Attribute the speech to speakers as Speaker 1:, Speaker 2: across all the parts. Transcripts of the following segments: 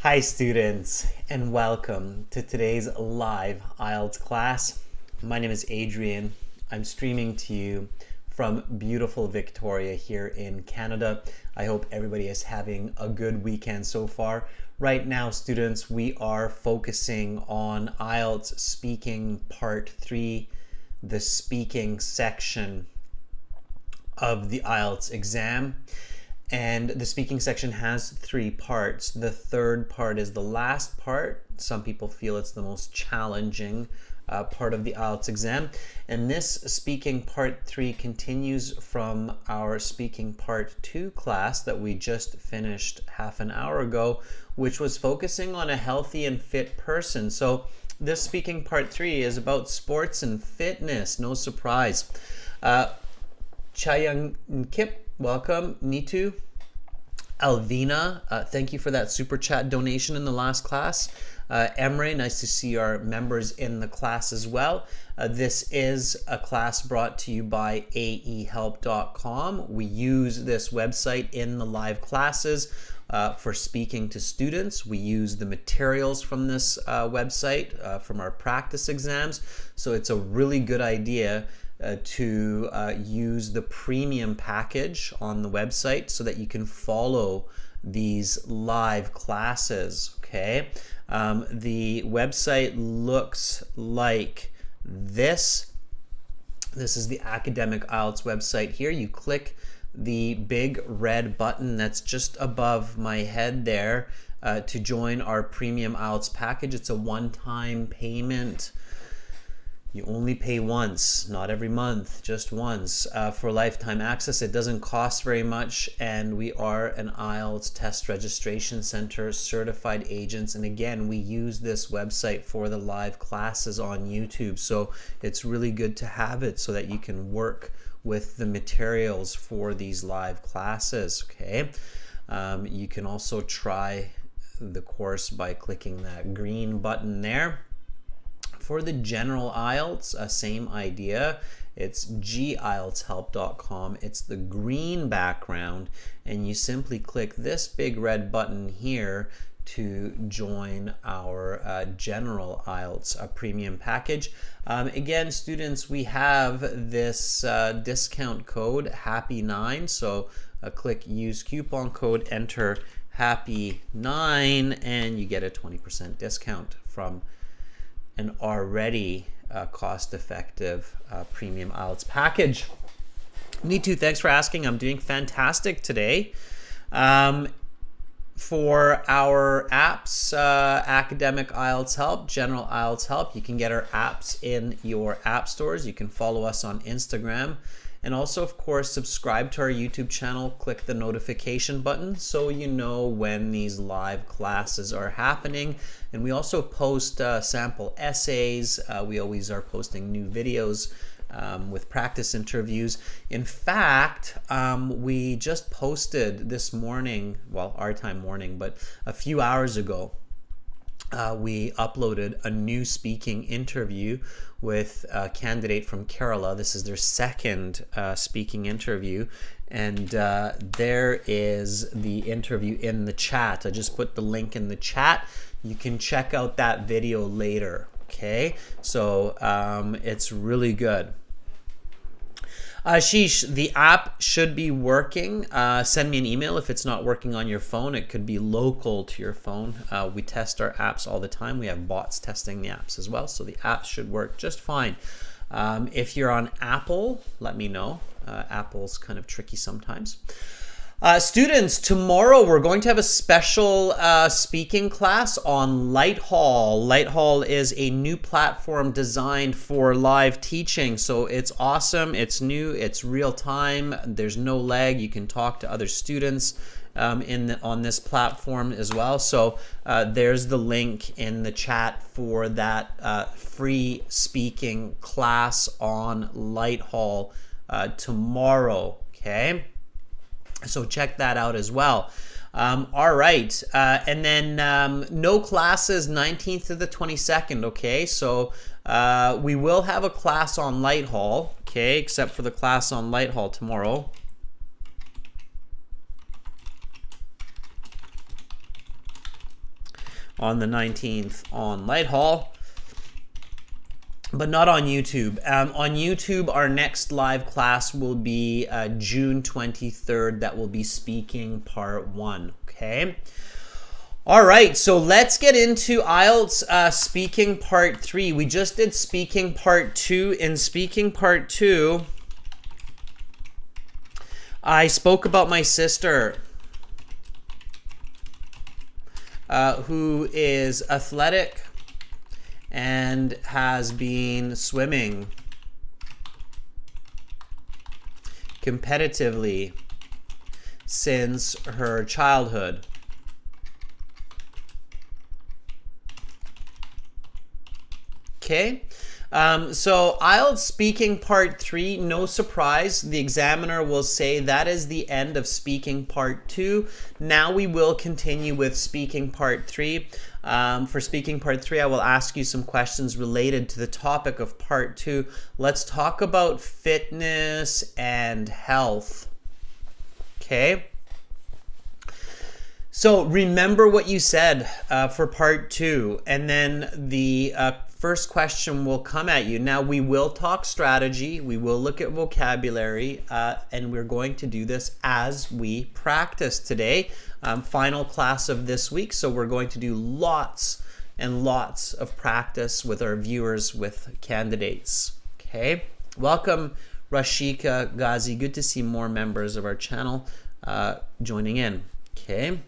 Speaker 1: Hi students, and welcome to today's live IELTS class. My name is Adrian. I'm streaming to you from beautiful Victoria here in Canada. I hope everybody is having a good weekend so far. Right now, students, we are focusing on IELTS Speaking Part 3, the speaking section of the IELTS exam. And the speaking section has 3 parts. The third part is the last part. Some people feel it's the most challenging part of the IELTS exam. And this speaking part 3 continues from our speaking part 2 class that we just finished half an hour ago, which was focusing on a healthy and fit person. So this speaking part 3 is about sports and fitness. No surprise. Chayang Kip, welcome. Nitu, Alvina, thank you for that super chat donation in the last class. Emre, nice to see our members in the class as well. This is a class brought to you by aehelp.com. We use this website in the live classes for speaking to students. We use the materials from this website from our practice exams. So it's a really good idea to use the premium package on the website so that you can follow these live classes, okay? The website looks like this. This is the Academic IELTS website here. You click the big red button that's just above my head there to join our premium IELTS package. It's a one-time payment. You only pay once, not every month, just once for lifetime access. It doesn't cost very much, and we are an IELTS test registration center, certified agents, and again, we use this website for the live classes on YouTube, so it's really good to have it so that you can work with the materials for these live classes, okay? You can also try the course by clicking that green button there. For the general IELTS, same idea. It's gieltshelp.com. It's the green background, and you simply click this big red button here to join our general IELTS premium package. Again, students, we have this discount code HAPPY9. So click use coupon code, enter HAPPY9, and you get a 20% discount from an already cost-effective premium IELTS package. Me too, thanks for asking. I'm doing fantastic today. For our apps, Academic IELTS Help, General IELTS Help, you can get our apps in your app stores. You can follow us on Instagram. And also, of course, subscribe to our YouTube channel. Click the notification button so you know when these live classes are happening. And we also post sample essays. We always are posting new videos with practice interviews. In fact, we just posted this morning, well, our time morning, but a few hours ago, we uploaded a new speaking interview with a candidate from Kerala. This is their second speaking interview, and there is the interview in the chat. I just put the link in the chat. You can check out that video later, okay? So it's really good. Ashish, the app should be working. Send me an email if it's not working on your phone. It could be local to your phone. We test our apps all the time. We have bots testing the apps as well, so the apps should work just fine. If you're on Apple, let me know. Apple's kind of tricky sometimes. Students, tomorrow we're going to have a special speaking class on Lighthall. Lighthall is a new platform designed for live teaching. So it's awesome, it's new, it's real time, there's no lag. You can talk to other students on this platform as well. So there's the link in the chat for that free speaking class on Lighthall tomorrow, okay? So check that out as well. All right, and then no classes 19th to the 22nd, okay? So we will have a class on Lighthall, okay, except for the class on Lighthall tomorrow. on the 19th on Light Hall, but not on YouTube. On YouTube, our next live class will be June 23rd. That will be speaking part 1, okay? All right, so let's get into IELTS speaking part 3. We just did speaking part 2. In speaking part 2, I spoke about my sister who is athletic and has been swimming competitively since her childhood. Okay, so IELTS speaking part 3, no surprise, the examiner will say that is the end of speaking part 2. Now we will continue with speaking part 3. For speaking part 3, I will ask you some questions related to the topic of part 2. Let's talk about fitness and health. Okay. So remember what you said for part 2, and then the first question will come at you. Now we will talk strategy, we will look at vocabulary, and we're going to do this as we practice today. Final class of this week, so we're going to do lots and lots of practice with our viewers, with candidates. Okay, welcome Rashika, Ghazi. Good to see more members of our channel joining in. Okay,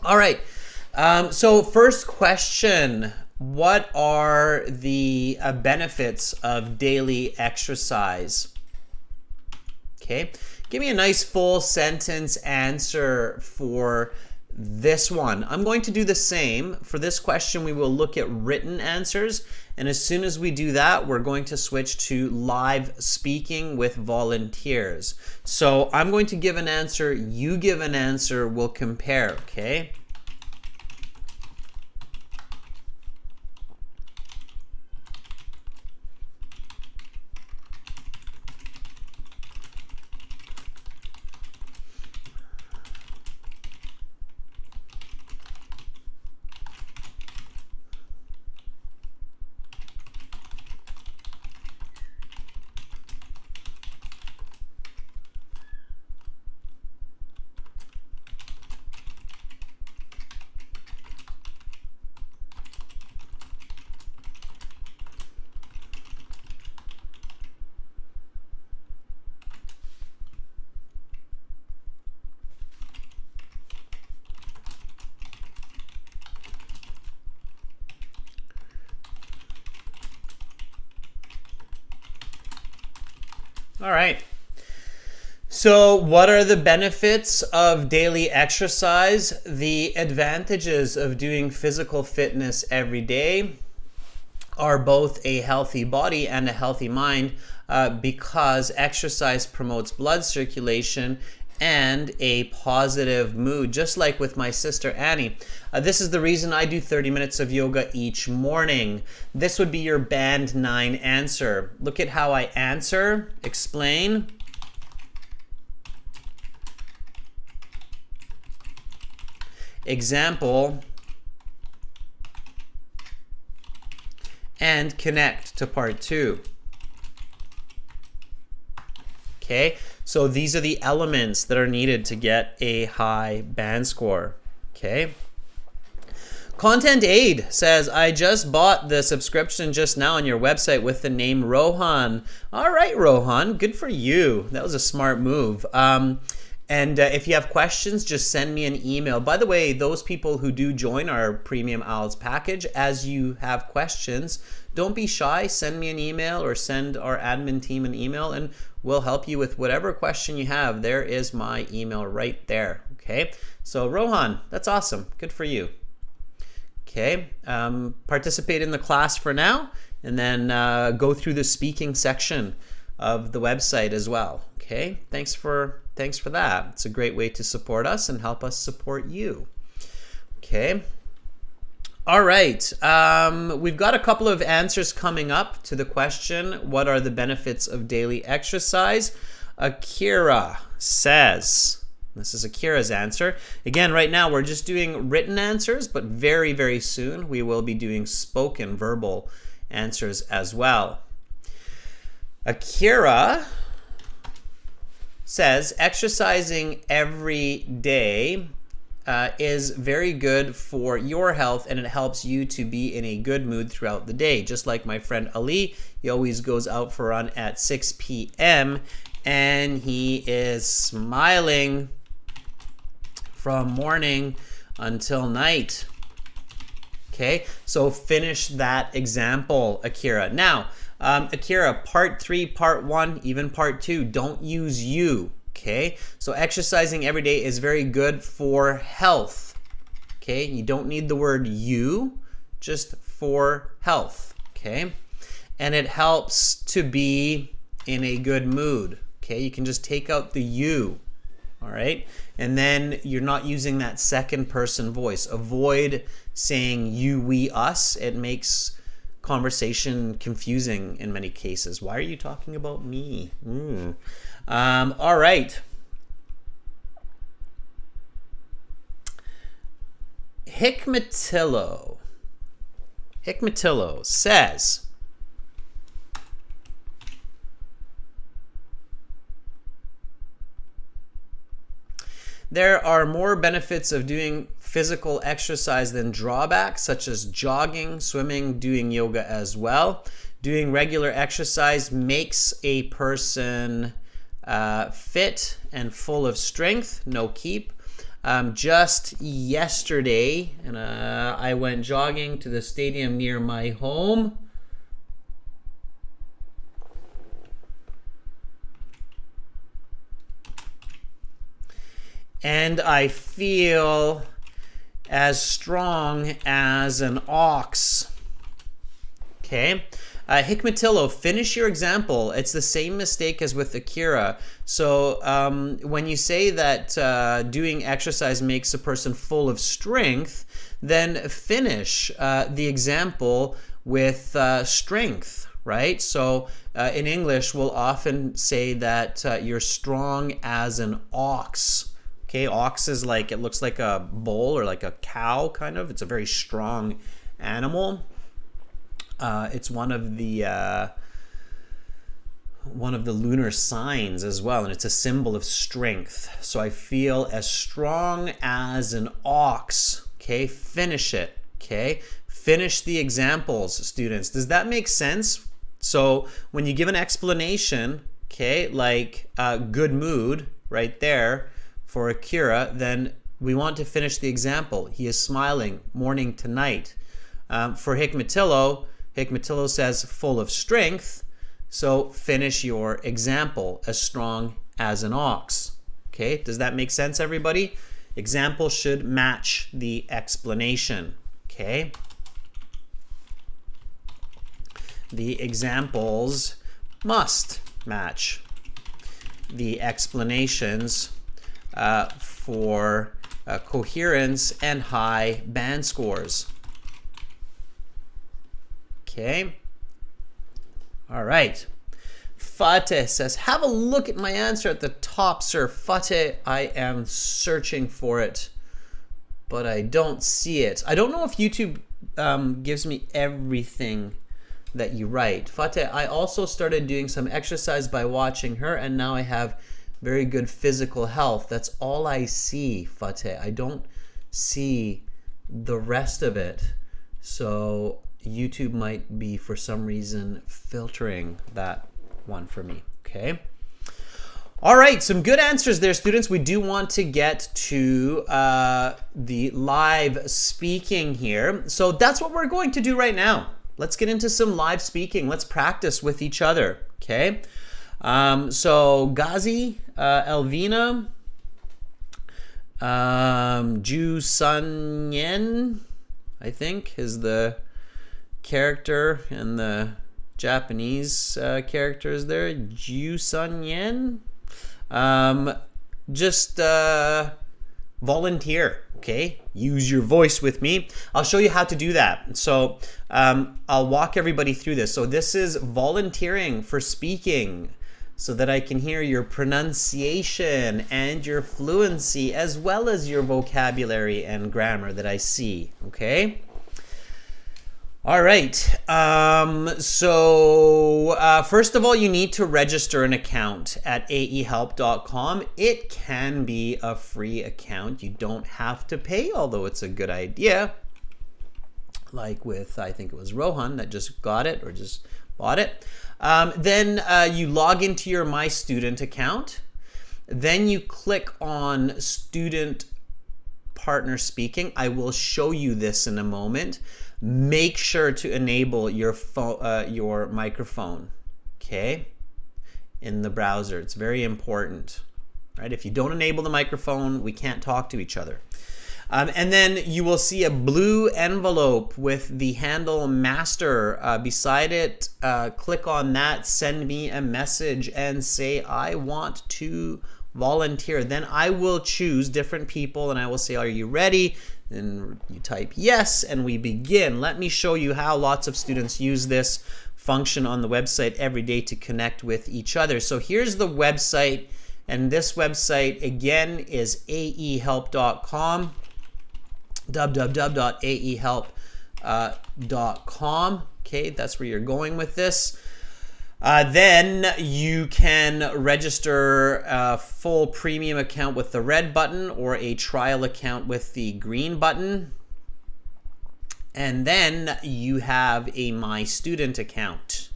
Speaker 1: all right, so first question. What are the benefits of daily exercise? Okay, give me a nice full sentence answer for this one. I'm going to do the same. For this question, we will look at written answers. And as soon as we do that, we're going to switch to live speaking with volunteers. So I'm going to give an answer, you give an answer, we'll compare, okay? All right. So what are the benefits of daily exercise? The advantages of doing physical fitness every day are both a healthy body and a healthy mind because exercise promotes blood circulation and a positive mood, just like with my sister Annie. This is the reason I do 30 minutes of yoga each morning. This would be your band 9 answer. Look at how I answer, explain. Example, and connect to part 2. Okay, so these are the elements that are needed to get a high band score. Okay. Content Aid says, I just bought the subscription just now on your website with the name Rohan. All right, Rohan, good for you. That was a smart move. And if you have questions, just send me an email. By the way, those people who do join our premium IELTS package, as you have questions, don't be shy. Send me an email or send our admin team an email and we'll help you with whatever question you have. There is my email right there. Okay, so Rohan, that's awesome. Good for you. Okay, participate in the class for now and then go through the speaking section of the website as well. Okay, thanks for that. It's a great way to support us and help us support you. Okay. All right. We've got a couple of answers coming up to the question, what are the benefits of daily exercise? Akira says, This is Akira's answer. Again, right now we're just doing written answers, but very, very soon we will be doing spoken verbal answers as well. Akira says exercising every day is very good for your health, and it helps you to be in a good mood throughout the day. Just like my friend Ali, he always goes out for a run at 6 p.m. and he is smiling from morning until night. Okay, so finish that example, Akira. Now, Akira, part 3, part 1, even part 2, don't use you. Okay, so exercising every day is very good for health. Okay, you don't need the word you, just for health. Okay, and it helps to be in a good mood. Okay, you can just take out the you. All right, and then you're not using that second person voice. Avoid saying you, we, us. It makes conversation confusing in many cases. Why are you talking about me? All right. Hikmatillo says, there are more benefits of doing physical exercise than drawbacks, such as jogging, swimming, doing yoga as well. Doing regular exercise makes a person fit and full of strength. No keep. Just yesterday, and I went jogging to the stadium near my home. And I feel as strong as an ox. Okay. Hikmatillo, finish your example. It's the same mistake as with Akira. So when you say that doing exercise makes a person full of strength, then finish the example with strength, right? So in English, we'll often say that you're strong as an ox. Okay, ox is like, it looks like a bull or like a cow, kind of. It's a very strong animal. It's one of the lunar signs as well, and it's a symbol of strength. So I feel as strong as an ox. Okay, finish it. Okay, finish the examples, students. Does that make sense? So when you give an explanation, okay, like good mood right there for Akira, then we want to finish the example. He is smiling morning to night. For Hikmatillo says full of strength, so finish your example, as strong as an ox. Okay, does that make sense, everybody? Example should match the explanation. Okay, the examples must match the explanations for coherence and high band scores. Okay. All right. Fateh says, have a look at my answer at the top, sir. Fateh, I am searching for it, but I don't see it. I don't know if YouTube gives me everything that you write. Fateh, I also started doing some exercise by watching her, and now I have very good physical health. That's all I see, Fateh. I don't see the rest of it. So YouTube might be, for some reason, filtering that one for me. Okay. All right, some good answers there, students. We do want to get to the live speaking here. So that's what we're going to do right now. Let's get into some live speaking. Let's practice with each other. Okay. So Ghazi, Elvina, Ju Sun Yen, I think, is the character, and the Japanese characters there. Ju Sun Yen. Just volunteer, okay? Use your voice with me. I'll show you how to do that. So I'll walk everybody through this. So this is volunteering for speaking. so that I can hear your pronunciation and your fluency as well as your vocabulary and grammar that I see, okay? All right, so first of all, you need to register an account at aehelp.com. It can be a free account. You don't have to pay, although it's a good idea. Like with, I think it was Rohan that just got it or just bought it. Then you log into your My Student account. Then you click on Student Partner Speaking. I will show you this in a moment. Make sure to enable your microphone, okay, in the browser. It's very important, right? If you don't enable the microphone, we can't talk to each other. And then you will see a blue envelope with the handle master beside it. Click on that, send me a message and say, I want to volunteer. Then I will choose different people and I will say, are you ready? Then you type yes and we begin. Let me show you how lots of students use this function on the website every day to connect with each other. So here's the website, and this website again is aehelp.com. www.aehelp.com. Okay, that's where you're going with this. Then you can register a full premium account with the red button or a trial account with the green button. And then you have a My Student account.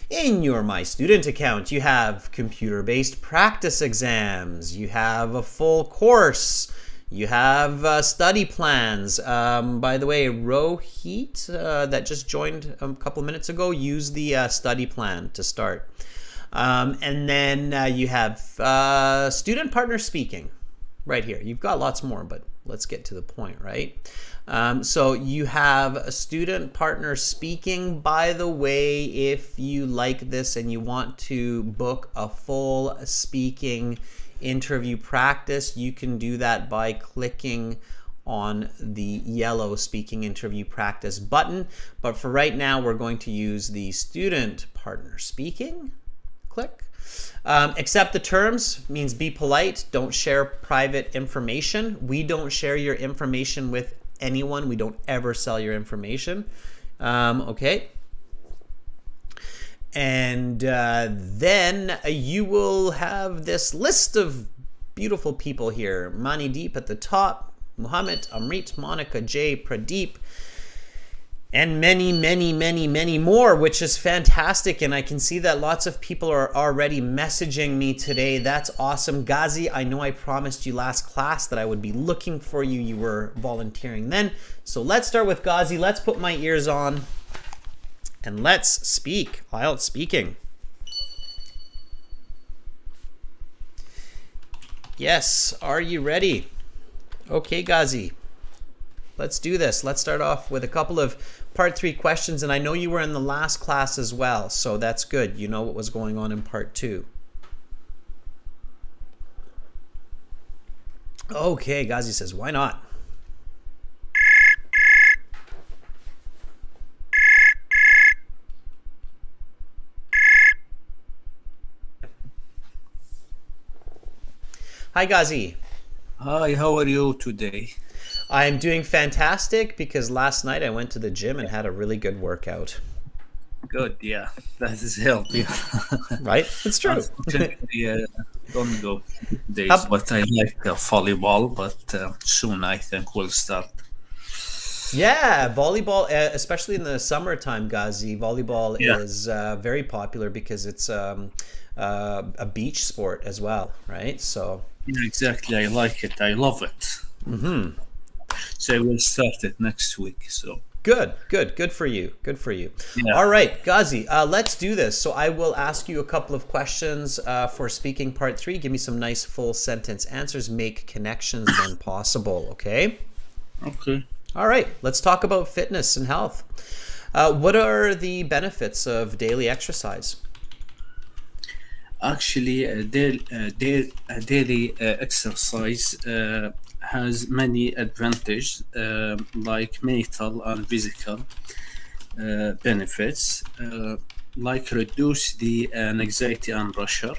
Speaker 1: In your My Student account, you have computer-based practice exams. You have a full course. You have study plans. By the way, Rohit, that just joined a couple of minutes ago, used the study plan to start. And then you have student partner speaking right here. You've got lots more, but let's get to the point, right? So you have a student partner speaking. By the way, if you like this and you want to book a full speaking interview practice, you can do that by clicking on the yellow speaking interview practice button. But for right now, we're going to use the student partner speaking. Click. Accept the terms means be polite. Don't share private information. We don't share your information with anyone. We don't ever sell your information. Okay. And then you will have this list of beautiful people here. Mani Deep at the top, Muhammad, Amrit, Monica, Jay, Pradeep, and many, many, many, many more, which is fantastic. And I can see that lots of people are already messaging me today. That's awesome. Ghazi, I know I promised you last class that I would be looking for you. You were volunteering then. So let's start with Ghazi. Let's put my ears on. And let's speak. IELTS speaking. Yes, are you ready? Okay, Ghazi. Let's do this. Let's start off with a couple of part 3 questions. And I know you were in the last class as well, so that's good. You know what was going on in part 2. Okay, Ghazi says, why not? Hi, Ghazi.
Speaker 2: Hi, how are you today?
Speaker 1: I'm doing fantastic because last night I went to the gym and had a really good workout.
Speaker 2: Good, yeah, that is helping.
Speaker 1: Right? It's true.
Speaker 2: Unfortunately, don't go days, but I like volleyball, but soon I think we'll start.
Speaker 1: Yeah, volleyball, especially in the summertime, Ghazi, volleyball is very popular because it's a beach sport as well, right? So
Speaker 2: yeah, exactly. I like it. I love it.
Speaker 1: Mm-hmm.
Speaker 2: So we'll start it next week. So
Speaker 1: good for you. Good for you.
Speaker 2: Yeah.
Speaker 1: All right, Ghazi, let's do this. So I will ask you a couple of questions for speaking part 3. Give me some nice full sentence answers. Make connections when possible. Okay.
Speaker 2: Okay.
Speaker 1: All right, let's talk about fitness and health. What are the benefits of daily exercise?
Speaker 2: Actually, daily exercise has many advantages, like mental and physical benefits, like reduce the anxiety and pressure,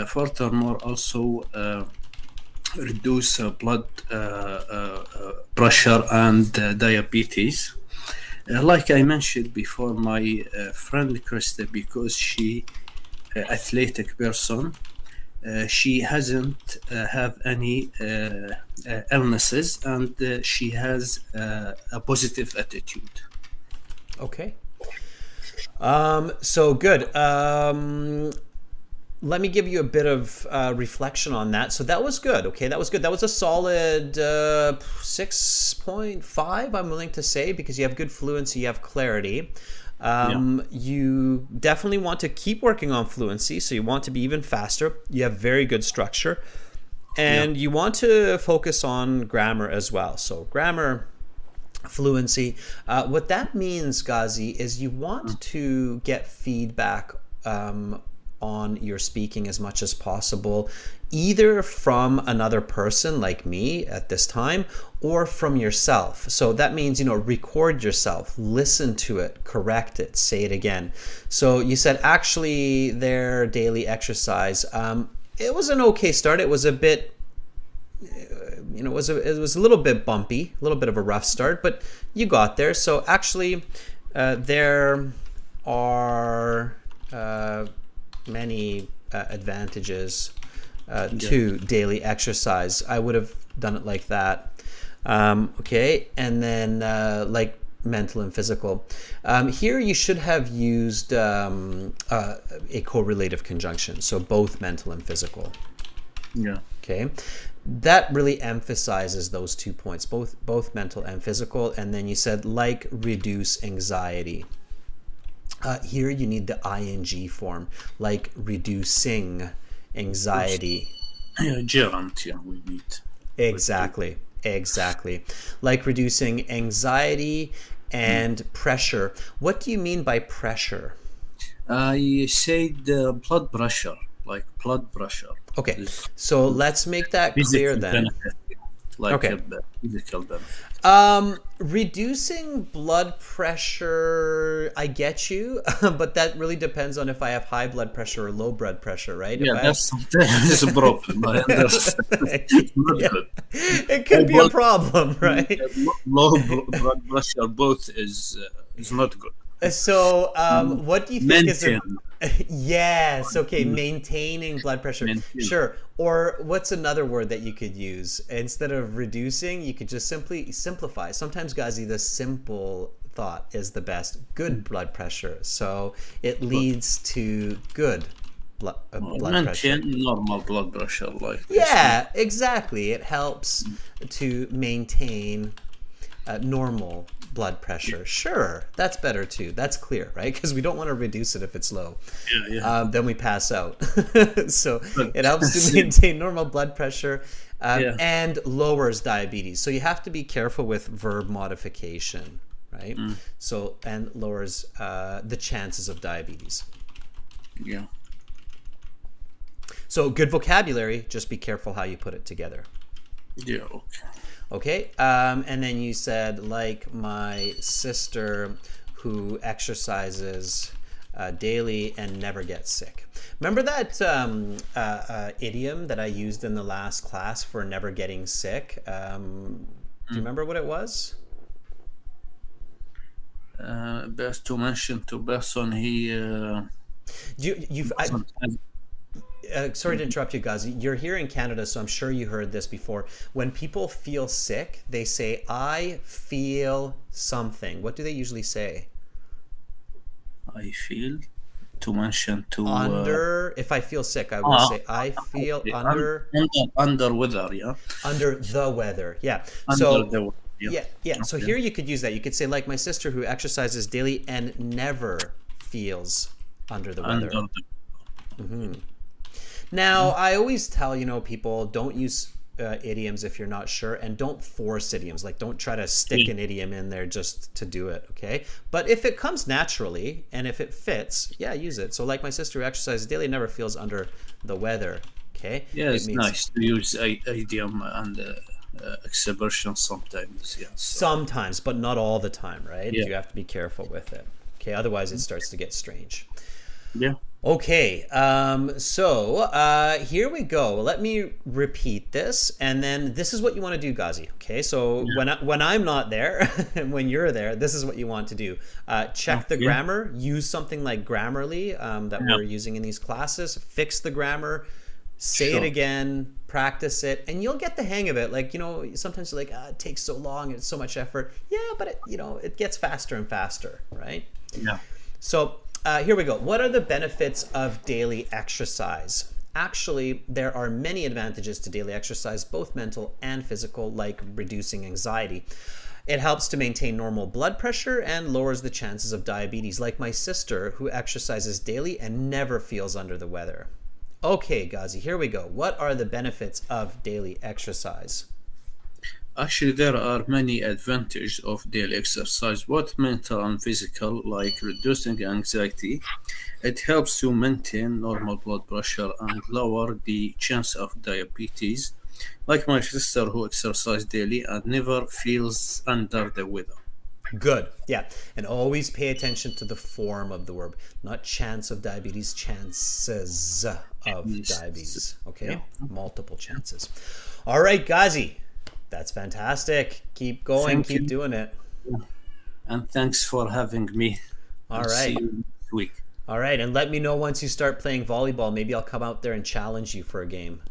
Speaker 2: furthermore, also reduce blood pressure and diabetes. Like I mentioned before, my friend Krista, because she athletic person, she hasn't have any illnesses, and she has a positive attitude.
Speaker 1: Okay. So good. Let me give you a bit of reflection on that. So that was good. Okay, that was good. That was a solid 6.5, I'm willing to say, because you have good fluency, you have clarity. You definitely want to keep working on fluency, so you want to be even faster. You have very good structure, and you want to focus on grammar as well. So grammar, fluency. What that means, Ghazi, is you want to get feedback on your speaking as much as possible, either from another person like me at this time, or from yourself. So that means, record yourself, listen to it, correct it, say it again. So you said actually their daily exercise, it was an okay start. It was a bit, it was a little bit bumpy, a little bit of a rough start, but you got there. So actually there are many advantages to daily exercise. I would have done it like that. Okay, and then like mental and physical. Here you should have used a correlative conjunction, so both mental and physical.
Speaker 2: Yeah.
Speaker 1: Okay, that really emphasizes those 2 points, both mental and physical. And then you said like reduce anxiety. Here you need the ing form, like reducing anxiety.
Speaker 2: Gerund, we need.
Speaker 1: Exactly. Like reducing anxiety and pressure. What do you mean by pressure?
Speaker 2: I said blood pressure, like blood pressure.
Speaker 1: Okay, so let's make that clear then.
Speaker 2: Benefit, like
Speaker 1: okay.
Speaker 2: Physical benefit.
Speaker 1: Reducing blood pressure, I get you, but that really depends on if I have high blood pressure or low blood pressure, right?
Speaker 2: Yeah, that's a problem. I understand. It's not good.
Speaker 1: It could be a problem, right?
Speaker 2: Low blood pressure both is not good.
Speaker 1: So, what do you think is yes, okay, maintaining blood pressure. Sure. Or what's another word that you could use? Instead of reducing, you could just simply simplify. Sometimes, Ghazi, the simple thought is the best. Good blood pressure. So it leads to good blood pressure.
Speaker 2: Normal blood pressure.
Speaker 1: Yeah, exactly. It helps to maintain normal blood pressure. Sure, that's better too. That's clear, right? Because we don't want to reduce it if it's low. Then we pass out. So it helps to maintain normal blood pressure and lowers diabetes. So you have to be careful with verb modification, right? So, and lowers the chances of diabetes.
Speaker 2: Yeah.
Speaker 1: So good vocabulary, just be careful how you put it together.
Speaker 2: Yeah, okay.
Speaker 1: Okay, and then you said, like my sister who exercises daily and never gets sick. Remember that idiom that I used in the last class for never getting sick? Do you remember what it was?
Speaker 2: Best to mention to person
Speaker 1: sorry to interrupt you, Ghazi. You're here in Canada, so I'm sure you heard this before. When people feel sick, they say, I feel something. What do they usually say?
Speaker 2: I feel, to mention to...
Speaker 1: Under, if I feel sick, I would say, I feel under...
Speaker 2: Under weather, yeah.
Speaker 1: Under the weather, yeah.
Speaker 2: Under the weather,
Speaker 1: yeah. So here you could use that. You could say, like my sister who exercises daily and never feels under the weather. Now, I always tell, people, don't use idioms if you're not sure, and don't force idioms. Like, don't try to stick an idiom in there just to do it, okay? But if it comes naturally, and if it fits, use it. So like my sister who exercises daily never feels under the weather, okay?
Speaker 2: Yeah, it's nice to use idiom and expression sometimes, yeah. So.
Speaker 1: Sometimes, but not all the time, right?
Speaker 2: Yeah.
Speaker 1: You have to be careful with it, okay? Otherwise, it starts to get strange.
Speaker 2: Yeah.
Speaker 1: Okay, here we go. Let me repeat this, and then this is what you want to do, Ghazi. Okay, so when I'm not there, and when you're there, this is what you want to do. Check the grammar. Use something like Grammarly that we're using in these classes. Fix the grammar. Say it again. Practice it, and you'll get the hang of it. Like, sometimes you're like, it takes so long. It's so much effort. Yeah, but it gets faster and faster, right?
Speaker 2: Yeah.
Speaker 1: So. Here we go. What are the benefits of daily exercise? Actually, there are many advantages to daily exercise, both mental and physical, like reducing anxiety. It helps to maintain normal blood pressure and lowers the chances of diabetes, like my sister, who exercises daily and never feels under the weather. Okay, Ghazi, here we go. What are the benefits of daily exercise?
Speaker 2: Actually, there are many advantages of daily exercise, both mental and physical, like reducing anxiety. It helps to maintain normal blood pressure and lower the chance of diabetes, like my sister who exercises daily and never feels under the weather.
Speaker 1: Good. Yeah. And always pay attention to the form of the verb, not chance of diabetes, chances of diabetes. Okay.
Speaker 2: Yeah.
Speaker 1: Multiple chances. All right, Ghazi. That's fantastic. Keep going. Keep doing it.
Speaker 2: And thanks for having me.
Speaker 1: All right.
Speaker 2: See you next week.
Speaker 1: All right. And let me know once you start playing volleyball. Maybe I'll come out there and challenge you for a game.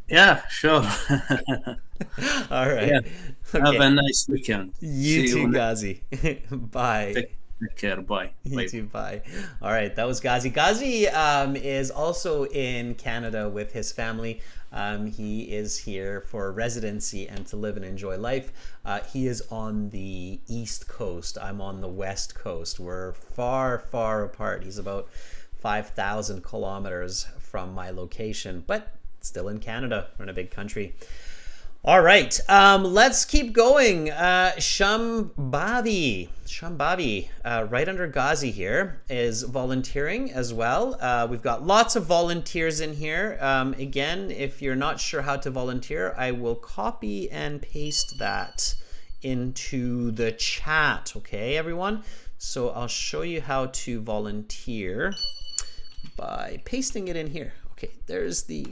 Speaker 2: Yeah, sure.
Speaker 1: All right.
Speaker 2: Yeah.
Speaker 1: Okay.
Speaker 2: Have a nice weekend.
Speaker 1: You too, Ghazi. Bye.
Speaker 2: Take care. Bye.
Speaker 1: You too. Bye. All right. That was Ghazi. Ghazi is also in Canada with his family. He is here for residency and to live and enjoy life. He is on the East Coast. I'm on the West Coast. We're far, far apart. He's about 5,000 kilometers from my location, but still in Canada. We're in a big country. All right, let's keep going. Shambhavi, right under Ghazi here, is volunteering as well. We've got lots of volunteers in here. Again, if you're not sure how to volunteer, I will copy and paste that into the chat, okay, everyone? So I'll show you how to volunteer by pasting it in here. Okay, there's the...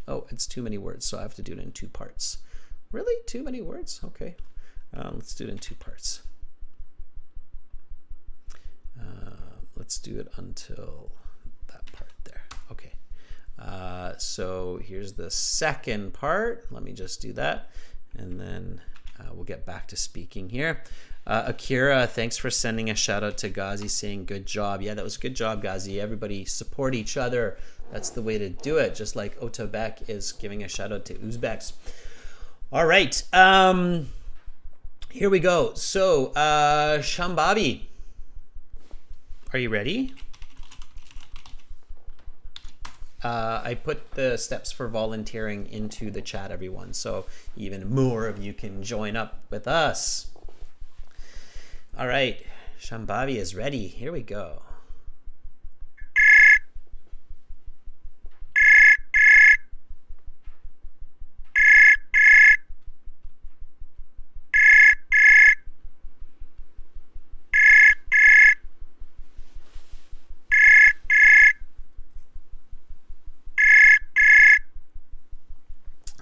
Speaker 1: Oh, it's too many words, so I have to do it in two parts. Really? Too many words? Okay. Let's do it in two parts. Let's do it until that part there. Okay. So here's the second part. Let me just do that, and then we'll get back to speaking here. Akira, thanks for sending a shout out to Ghazi saying good job. Yeah, that was a good job, Ghazi. Everybody support each other. That's the way to do it, just like Otabek is giving a shout out to Uzbeks. All right, here we go. So, Shambhavi, are you ready? I put the steps for volunteering into the chat, everyone, so even more of you can join up with us. All right, Shambhavi is ready. Here we go.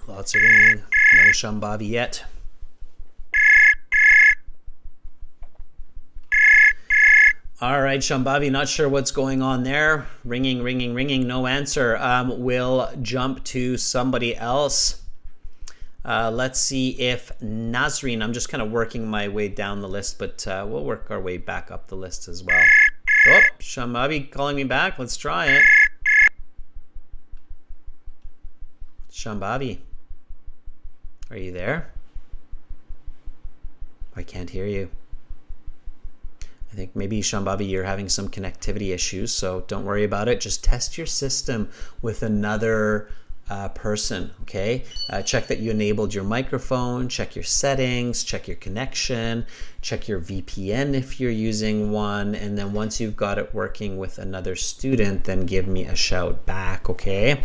Speaker 1: Lots of ringing. No Shambhavi yet. All right, Shambhavi, not sure what's going on there. Ringing, ringing, ringing, no answer. We'll jump to somebody else. Let's see if Nasrin, I'm just kind of working my way down the list, but we'll work our way back up the list as well. Oh, Shambhavi calling me back. Let's try it. Shambhavi, are you there? I can't hear you. I think maybe, Shambhavi, you're having some connectivity issues, so don't worry about it. Just test your system with another person, okay? Check that you enabled your microphone, check your settings, check your connection, check your VPN if you're using one, and then once you've got it working with another student, then give me a shout back, okay?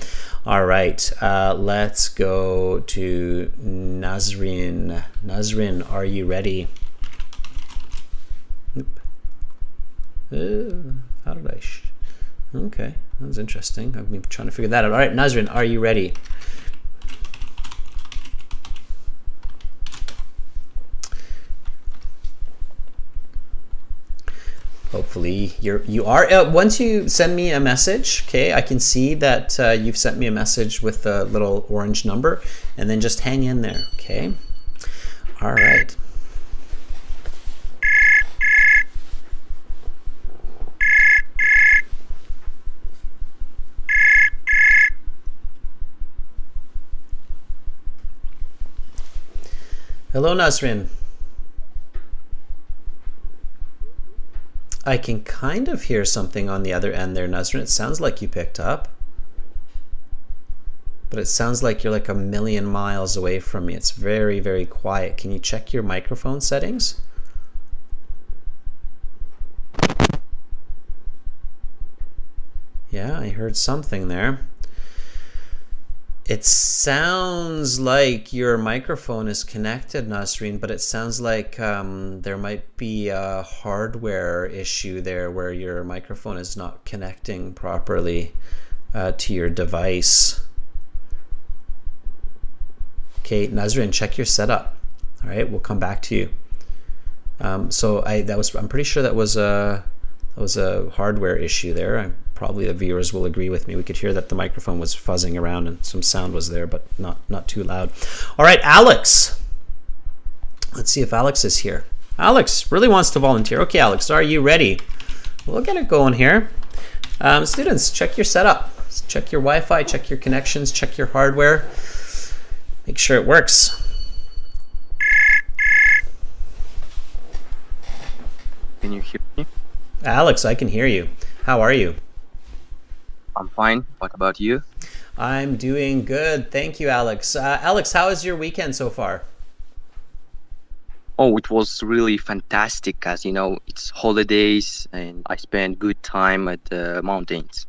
Speaker 1: All right, let's go to Nasrin. Nasrin, are you ready? How did I? Okay, that's interesting. I've been trying to figure that out. All right, Nasrin, are you ready? Hopefully you are. Once you send me a message, okay, I can see that you've sent me a message with a little orange number, and then just hang in there, okay? All right. Hello, Nasrin. I can kind of hear something on the other end there, Nasrin. It sounds like you picked up. But it sounds like you're like a million miles away from me. It's very, very quiet. Can you check your microphone settings? Yeah, I heard something there. It sounds like your microphone is connected, Nasrin, but it sounds like there might be a hardware issue there where your microphone is not connecting properly to your device. Okay, Nasrin, check your setup. All right, we'll come back to you. I'm pretty sure that was a hardware issue there. Probably the viewers will agree with me. We could hear that the microphone was fuzzing around and some sound was there, but not too loud. All right, Alex. Let's see if Alex is here. Alex really wants to volunteer. Okay, Alex, are you ready? We'll get it going here. Students, check your setup. Check your Wi-Fi, check your connections, check your hardware. Make sure it works.
Speaker 3: Can you hear me?
Speaker 1: Alex, I can hear you. How are you?
Speaker 3: I'm fine. What about you?
Speaker 1: I'm doing good. Thank you, Alex. Alex, how is your weekend so far?
Speaker 3: Oh, it was really fantastic, as you know, it's holidays and I spent good time at the mountains.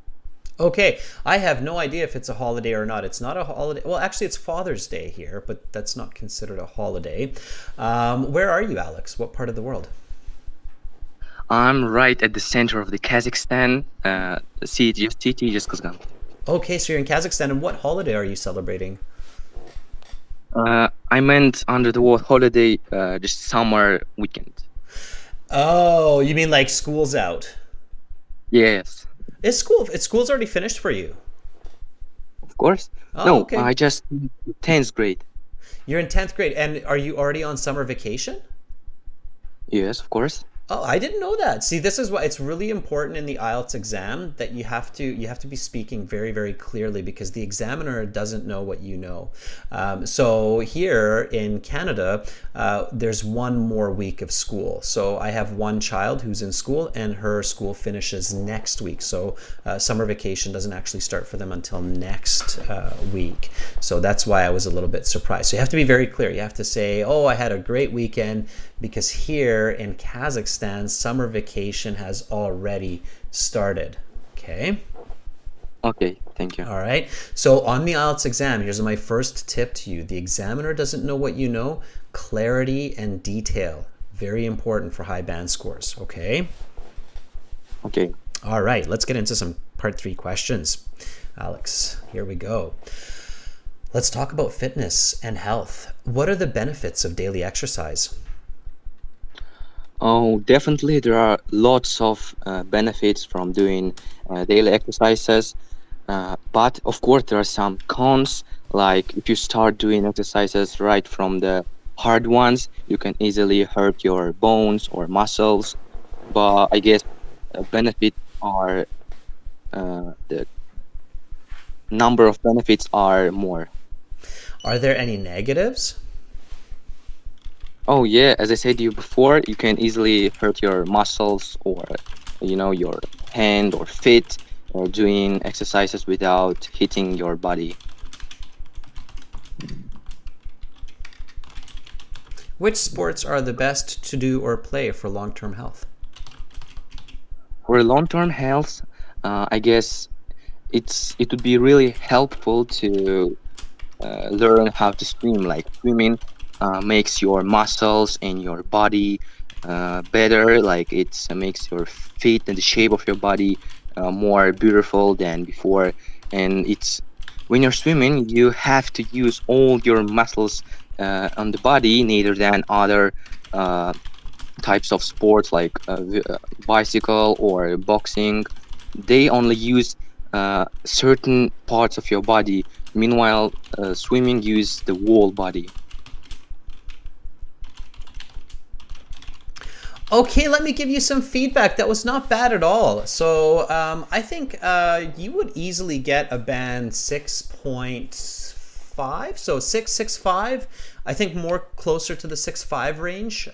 Speaker 1: Okay, I have no idea if it's a holiday or not. It's not a holiday. Well, actually, it's Father's Day here, but that's not considered a holiday. Where are you, Alex? What part of the world?
Speaker 3: I'm right at the center of the Kazakhstan, city just Kazgan.
Speaker 1: Okay, so you're in Kazakhstan, and what holiday are you celebrating?
Speaker 3: I meant under the word holiday, just summer weekend.
Speaker 1: Oh, you mean like school's out?
Speaker 3: Yes,
Speaker 1: Is school's already finished for you?
Speaker 3: of course.
Speaker 1: Oh,
Speaker 3: No,
Speaker 1: okay.
Speaker 3: I just 10th grade.
Speaker 1: You're in 10th grade, and are you already on summer vacation?
Speaker 3: Yes, of course.
Speaker 1: Oh, I didn't know that. See, this is why it's really important in the IELTS exam that you have to be speaking very, very clearly, because the examiner doesn't know what you know. So here in Canada, there's one more week of school. So I have one child who's in school, and her school finishes next week. So summer vacation doesn't actually start for them until next week. So that's why I was a little bit surprised. So you have to be very clear. You have to say, "Oh, I had a great weekend," because here in Kazakhstan, summer vacation has already started. Okay?
Speaker 3: Okay, thank you.
Speaker 1: All right. So on the IELTS exam, here's my first tip to you. The examiner doesn't know what you know. Clarity and detail. Very important for high band scores. Okay?
Speaker 3: Okay.
Speaker 1: All right. Let's get into some part 3 questions. Alex, here we go. Let's talk about fitness and health. What are the benefits of daily exercise?
Speaker 3: Oh, definitely there are lots of benefits from doing daily exercises. But of course, there are some cons. Like if you start doing exercises right from the hard ones, you can easily hurt your bones or muscles. But I guess benefits are the number of benefits are more.
Speaker 1: Are there any negatives?
Speaker 3: Oh yeah, as I said to you before, you can easily hurt your muscles or your hand or feet or doing exercises without hitting your body.
Speaker 1: Which sports are the best to do or play for long-term health?
Speaker 3: For long-term health, I guess it would be really helpful to learn how to swim. Like swimming makes your muscles and your body better. Like it makes your feet and the shape of your body more beautiful than before. And it's when you're swimming, you have to use all your muscles on the body, neither than other uh, types of sports like bicycle or boxing. They only use certain parts of your body. Meanwhile, swimming use the whole body.
Speaker 1: Okay, let me give you some feedback. That was not bad at all. So I think you would easily get a band 6.5. So 6.65. I think more closer to the 6.5 range.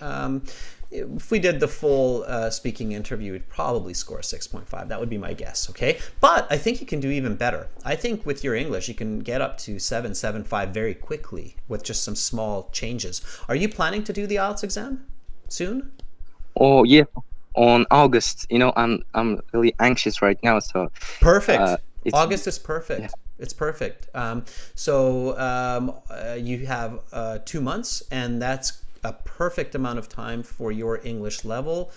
Speaker 1: If we did the full speaking interview, we'd probably score 6.5. That would be my guess, okay? But I think you can do even better. I think with your English, you can get up to 7.75 very quickly with just some small changes. Are you planning to do the IELTS exam soon?
Speaker 3: Oh yeah, on August. I'm really anxious right now. So
Speaker 1: Perfect.
Speaker 3: it's
Speaker 1: August is
Speaker 3: yeah.
Speaker 1: perfect. It's perfect. You have 2 months, and that's a perfect amount of time for your English level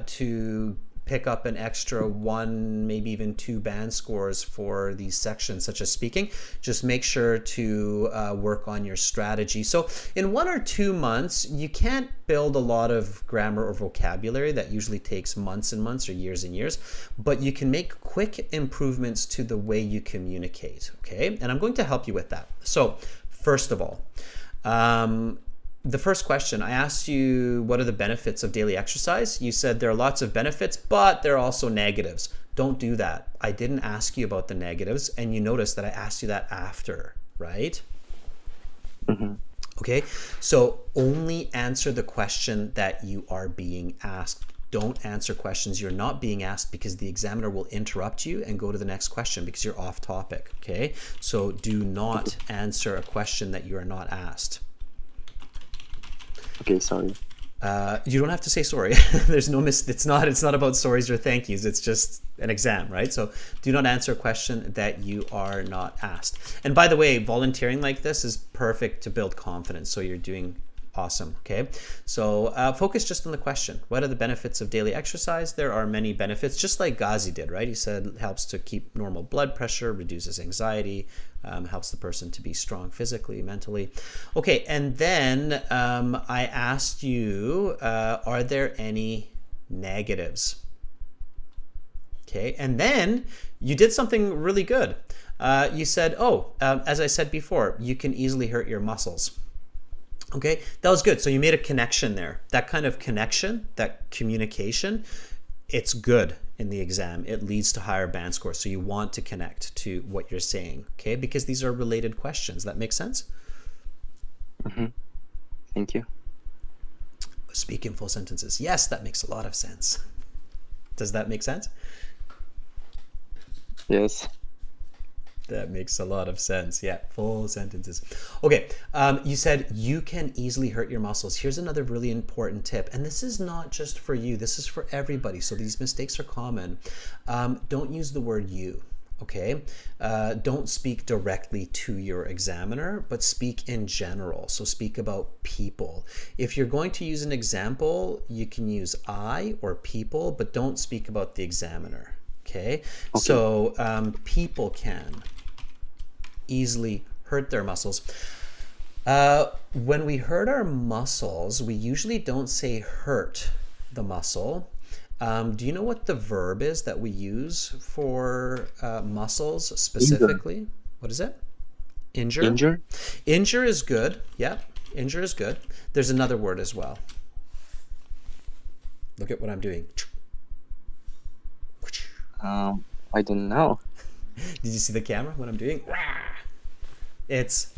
Speaker 1: to pick up an extra 1, maybe even 2 band scores for these sections, such as speaking. Just make sure to work on your strategy. So in 1 or 2 months, you can't build a lot of grammar or vocabulary. That usually takes months and months or years and years, but you can make quick improvements to the way you communicate, okay? And I'm going to help you with that. So first of all, the first question, I asked you, what are the benefits of daily exercise? You said there are lots of benefits, but there are also negatives. Don't do that. I didn't ask you about the negatives, and you notice that I asked you that after, right?
Speaker 3: Mhm.
Speaker 1: Okay, so only answer the question that you are being asked. Don't answer questions you're not being asked, because the examiner will interrupt you and go to the next question because you're off topic, okay? So do not answer a question that you are not asked.
Speaker 3: Okay, sorry.
Speaker 1: You don't have to say sorry. There's no it's not about sorries or thank yous. It's just an exam, right? So do not answer a question that you are not asked. And by the way, volunteering like this is perfect to build confidence. So you're doing awesome, okay? So focus just on the question. What are the benefits of daily exercise? There are many benefits, just like Ghazi did, right? He said it helps to keep normal blood pressure, reduces anxiety, helps the person to be strong physically, mentally. Okay, and then I asked you, are there any negatives? Okay, and then you did something really good. You said, as I said before, you can easily hurt your muscles. Okay, that was good. So you made a connection there. That kind of connection, that communication, it's good in the exam. It leads to higher band scores. So you want to connect to what you're saying, okay? Because these are related questions. That makes sense?
Speaker 3: Mm-hmm. Thank you.
Speaker 1: Speak in full sentences. Yes, that makes a lot of sense. Does that make sense?
Speaker 3: Yes.
Speaker 1: That makes a lot of sense. Yeah, full sentences. Okay, you said you can easily hurt your muscles. Here's another really important tip, and this is not just for you. This is for everybody. So these mistakes are common. Don't use the word you. Okay, don't speak directly to your examiner, but speak in general. So speak about people. If you're going to use an example, you can use I or people, but don't speak about the examiner. Okay. So people can easily hurt their muscles. When we hurt our muscles, we usually don't say hurt the muscle. Do you know what the verb is that we use for muscles specifically? Injure. What is it? Injure?
Speaker 3: Injure?
Speaker 1: Injure is good. Yeah, injure is good. There's another word as well. Look at what I'm doing.
Speaker 3: I don't know.
Speaker 1: Did you see the camera? What I'm doing? It's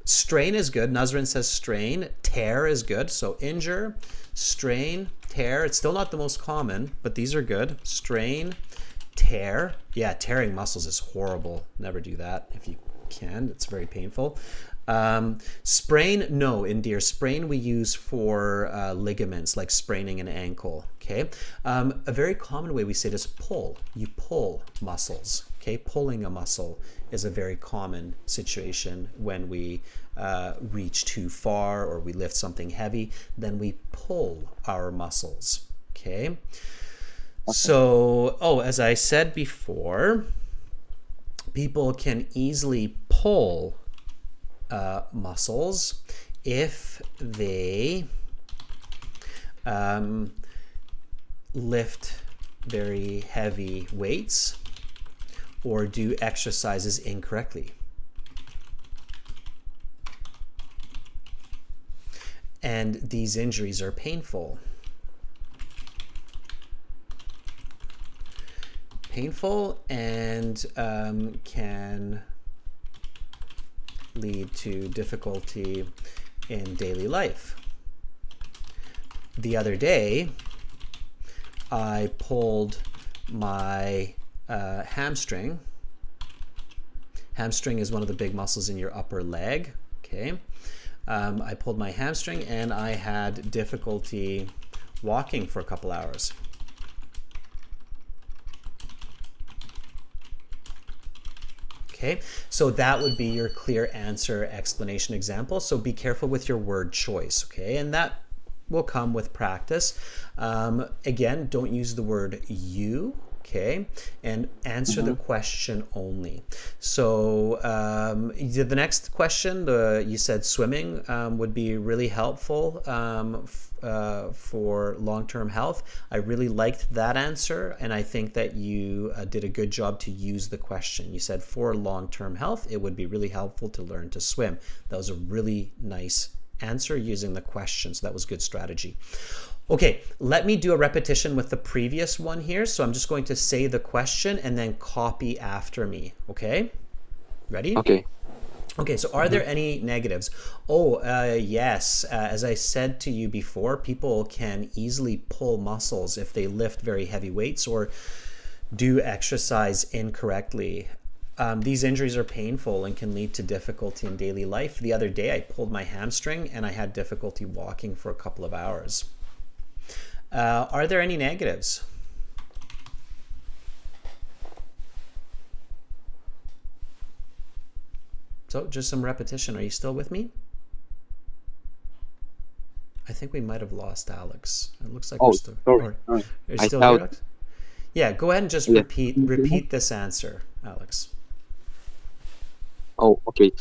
Speaker 1: strain is good. Nasrin says strain. Tear is good. So injure, strain, tear. It's still not the most common, but these are good. Strain, tear. Yeah, tearing muscles is horrible. Never do that if you can. It's very painful. Sprain, no, in deer. Sprain we use for ligaments, like spraining an ankle. Okay. A very common way we say it is pull. You pull muscles. Okay. Pulling a muscle is a very common situation when we reach too far or we lift something heavy. Then we pull our muscles. Okay. So, as I said before, people can easily pull muscles if they lift very heavy weights or do exercises incorrectly. And these injuries are painful. And can lead to difficulty in daily life. The other day, I pulled my hamstring. Hamstring is one of the big muscles in your upper leg. Okay, I pulled my hamstring and I had difficulty walking for a couple hours. Okay, so that would be your clear answer explanation example. So be careful with your word choice, okay? And that will come with practice. Again, don't use the word you, okay? And answer the question only. So the next question, you said swimming would be really helpful for long-term health. I really liked that answer, and I think that you did a good job to use the question. You said for long-term health, it would be really helpful to learn to swim. That was a really nice answer using the question, so that was good strategy. Okay, let me do a repetition with the previous one here. So I'm just going to say the question and then copy after me, okay? Ready?
Speaker 3: Okay.
Speaker 1: Okay, so are there any negatives? Yes. As I said to you before, people can easily pull muscles if they lift very heavy weights or do exercise incorrectly. These injuries are painful and can lead to difficulty in daily life. The other day, I pulled my hamstring and I had difficulty walking for a couple of hours. Are there any negatives? So just some repetition. Are you still with me? I think we might have lost Alex. It looks like we're still.
Speaker 3: Sorry.
Speaker 1: Are you still here, Alex? Yeah, go ahead and just repeat this answer, Alex.
Speaker 3: Oh, okay.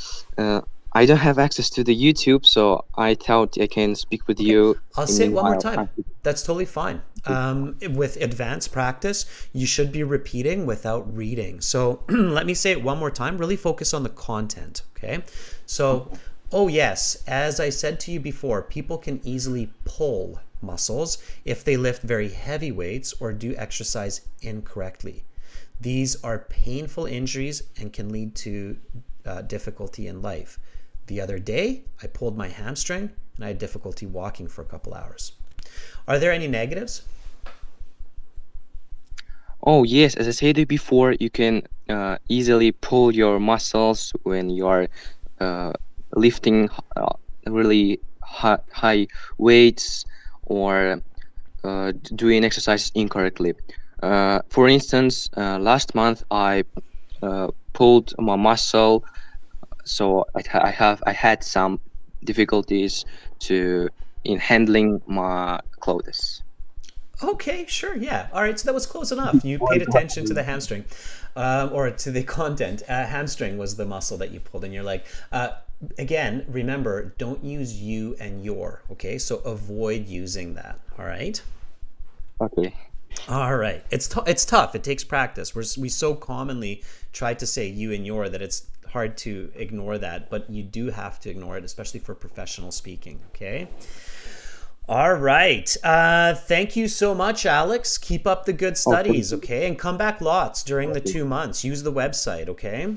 Speaker 3: I don't have access to the YouTube, so I thought I can speak with you.
Speaker 1: I'll say it one more time. That's totally fine. With advanced practice, you should be repeating without reading. So let me say it one more time. Really focus on the content, okay? So, yes, as I said to you before, people can easily pull muscles if they lift very heavy weights or do exercise incorrectly. These are painful injuries and can lead to difficulty in life. The other day, I pulled my hamstring and I had difficulty walking for a couple hours. Are there any negatives?
Speaker 3: Oh, yes. As I said before, you can easily pull your muscles when you are lifting really high weights or doing exercises incorrectly. For instance, last month I pulled my muscle, so I had some difficulties in handling my clothes.
Speaker 1: Okay, sure, yeah. All right, so that was close enough. You paid attention to the hamstring, or to the content. Hamstring was the muscle that you pulled, and you're like, again, remember, don't use you and your, okay? So avoid using that, all right?
Speaker 3: Okay.
Speaker 1: All right. It's tough. It takes practice. We so commonly try to say you and your that it's hard to ignore that, but you do have to ignore it, especially for professional speaking, okay? All right. Thank you so much, Alex. Keep up the good studies, okay? And come back lots during the 2 months. Use the website, okay?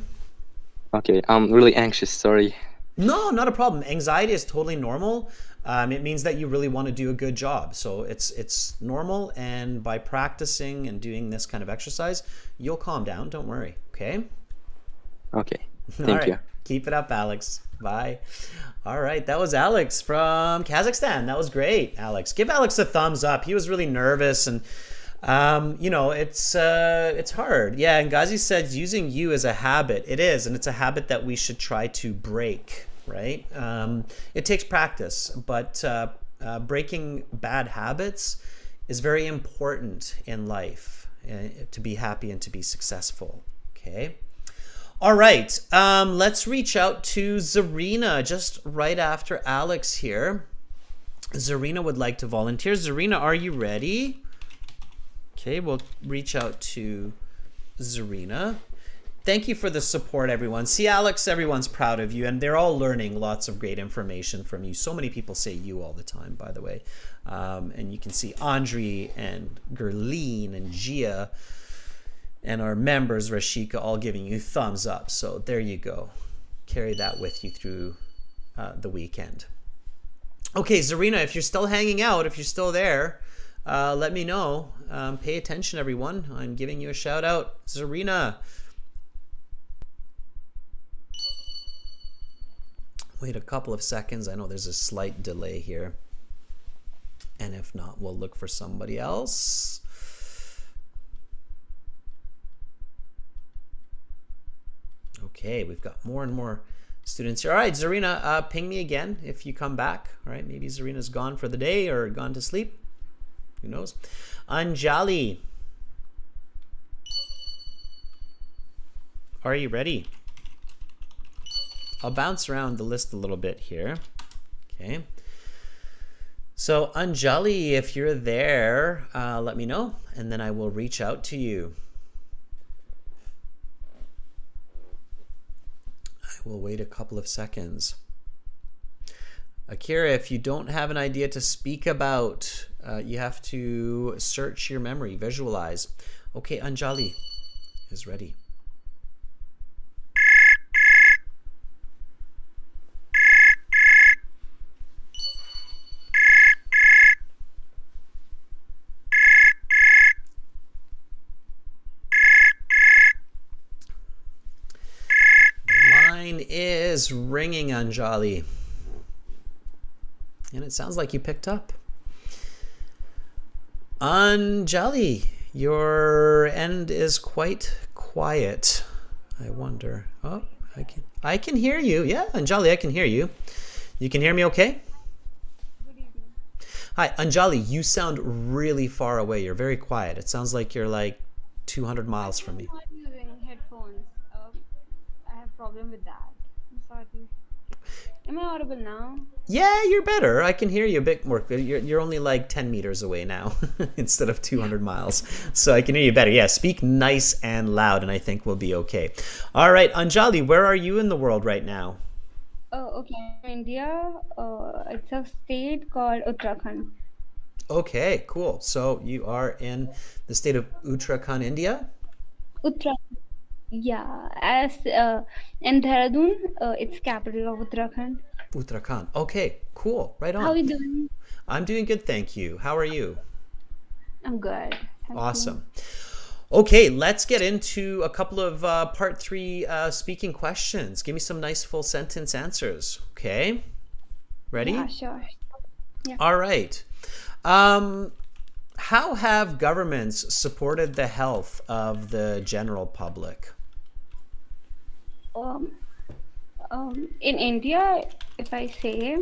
Speaker 3: Okay. I'm really anxious. Sorry.
Speaker 1: No, not a problem. Anxiety is totally normal. It means that you really want to do a good job. So it's normal. And by practicing and doing this kind of exercise, you'll calm down. Don't worry, okay?
Speaker 3: Okay.
Speaker 1: All
Speaker 3: Thank
Speaker 1: right.
Speaker 3: you.
Speaker 1: Keep it up, Alex. Bye. All right. That was Alex from Kazakhstan. That was great, Alex. Give Alex a thumbs up. He was really nervous and it's hard. Yeah, and Ghazi said using you as a habit. It is, and it's a habit that we should try to break, right? It takes practice, but breaking bad habits is very important in life to be happy and to be successful. Okay. All right. Let's reach out to Zarina just right after Alex here. Zarina would like to volunteer. Zarina, are you ready? Okay, we'll reach out to Zarina. Thank you for the support, everyone. See, Alex, everyone's proud of you, and they're all learning lots of great information from you. So many people say you all the time, by the way. And you can see Anjali and Gerline and Gia and our members, Rashika, all giving you thumbs up. So there you go. Carry that with you through the weekend. Okay, Zarina, if you're still hanging out, if you're still there, let me know. Pay attention, everyone. I'm giving you a shout out. Zarina. Wait a couple of seconds. I know there's a slight delay here. And if not, we'll look for somebody else. Okay, we've got more and more students here. All right, Zarina, ping me again if you come back. All right, maybe Zarina's gone for the day or gone to sleep. Who knows? Anjali. Are you ready? I'll bounce around the list a little bit here. Okay. So Anjali, if you're there, let me know, and then I will reach out to you. I will wait a couple of seconds. Akira, if you don't have an idea to speak about, you have to search your memory, visualize. Okay, Anjali is ready. The line is ringing, Anjali. And it sounds like you picked up. Anjali, your end is quite quiet. I wonder. Oh, I can hear you. Yeah, Anjali, I can hear you. You can hear me okay?
Speaker 4: Good evening.
Speaker 1: Hi, Anjali, you sound really far away. You're very quiet. It sounds like you're like 200 miles from me.
Speaker 4: I'm not using headphones. I have problem with that. I'm sorry. Am I audible now?
Speaker 1: Yeah, you're better. I can hear you a bit more. You're only like 10 meters away now instead of 200 miles. So I can hear you better. Yeah, speak nice and loud and I think we'll be okay. All right, Anjali, where are you in the world right now?
Speaker 4: Oh, okay. India, it's a state called Uttarakhand.
Speaker 1: Okay, cool. So you are in the state of Uttarakhand, India?
Speaker 4: Uttarakhand. Yeah, as in Dehradun, it's capital of Uttarakhand.
Speaker 1: Uttarakhand. Okay, cool. Right
Speaker 4: How are
Speaker 1: on.
Speaker 4: you doing?
Speaker 1: I'm doing good, thank you. How are you?
Speaker 4: I'm good. Thank you.
Speaker 1: Awesome. Okay, let's get into a couple of part 3 speaking questions. Give me some nice full sentence answers. Okay? Ready?
Speaker 4: Yeah, sure.
Speaker 1: All right. How have governments supported the health of the general public?
Speaker 4: Um, in India, if I say,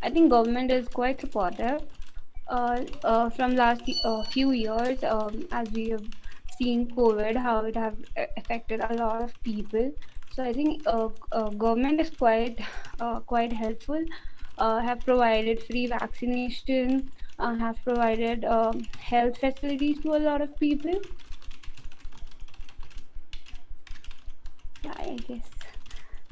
Speaker 4: I think government is quite supportive. From last few years, as we have seen COVID, how it have affected a lot of people. So I think government is quite helpful. Have provided free vaccination. Have provided health facilities to a lot of people. Yeah, I guess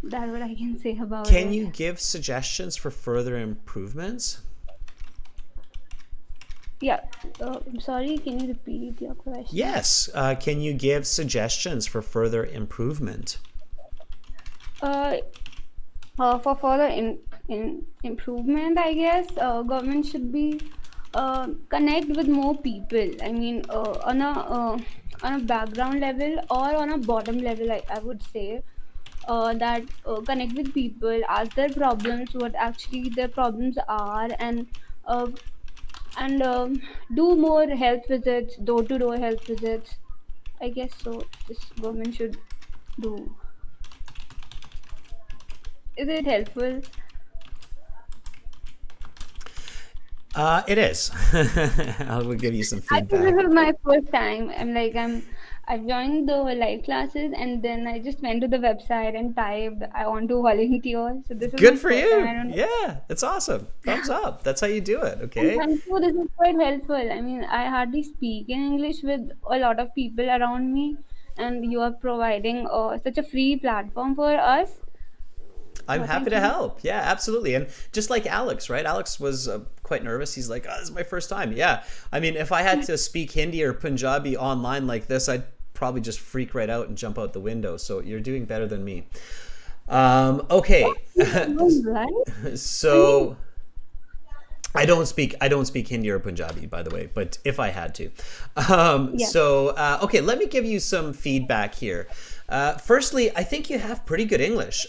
Speaker 4: that's what I can say about
Speaker 1: Can
Speaker 4: it.
Speaker 1: you give suggestions for further improvements?
Speaker 4: Yeah, I'm sorry, can you repeat your question?
Speaker 1: Yes. Can you give suggestions for further improvement?
Speaker 4: For further improvement, I guess government should be connect with more people. I mean, on a background level or on a bottom level, I would say. that connect with people, ask their problems, what actually their problems are, uh, and do more health visits, door-to-door health visits. I guess so. This government should do. Is it helpful?
Speaker 1: It is. I will give you some
Speaker 4: Actually,
Speaker 1: feedback.
Speaker 4: this is my first time. I joined the live classes and then I just went to the website and typed I want to volunteer. So this is
Speaker 1: Good
Speaker 4: my
Speaker 1: for
Speaker 4: first time. I
Speaker 1: you.
Speaker 4: don't know.
Speaker 1: Yeah, it's awesome. Thumbs up. That's how you do it.
Speaker 4: And
Speaker 1: Okay.
Speaker 4: thank you. This is quite helpful. I mean, I hardly speak in English with a lot of people around me, and you are providing such a free platform for us.
Speaker 1: I'm
Speaker 4: So
Speaker 1: happy
Speaker 4: thank
Speaker 1: to
Speaker 4: you.
Speaker 1: help. Yeah, absolutely. And just like Alex, right? Alex was quite nervous. He's like, oh, this is my first time. Yeah. I mean, if I had to speak Hindi or Punjabi online like this, I'd probably just freak right out and jump out the window. So you're doing better than me. Okay.
Speaker 4: Right? I mean,
Speaker 1: So I don't speak Hindi or Punjabi, by the way, but if I had to.
Speaker 4: yeah.
Speaker 1: Okay, let me give you some feedback here. Firstly, I think you have pretty good English.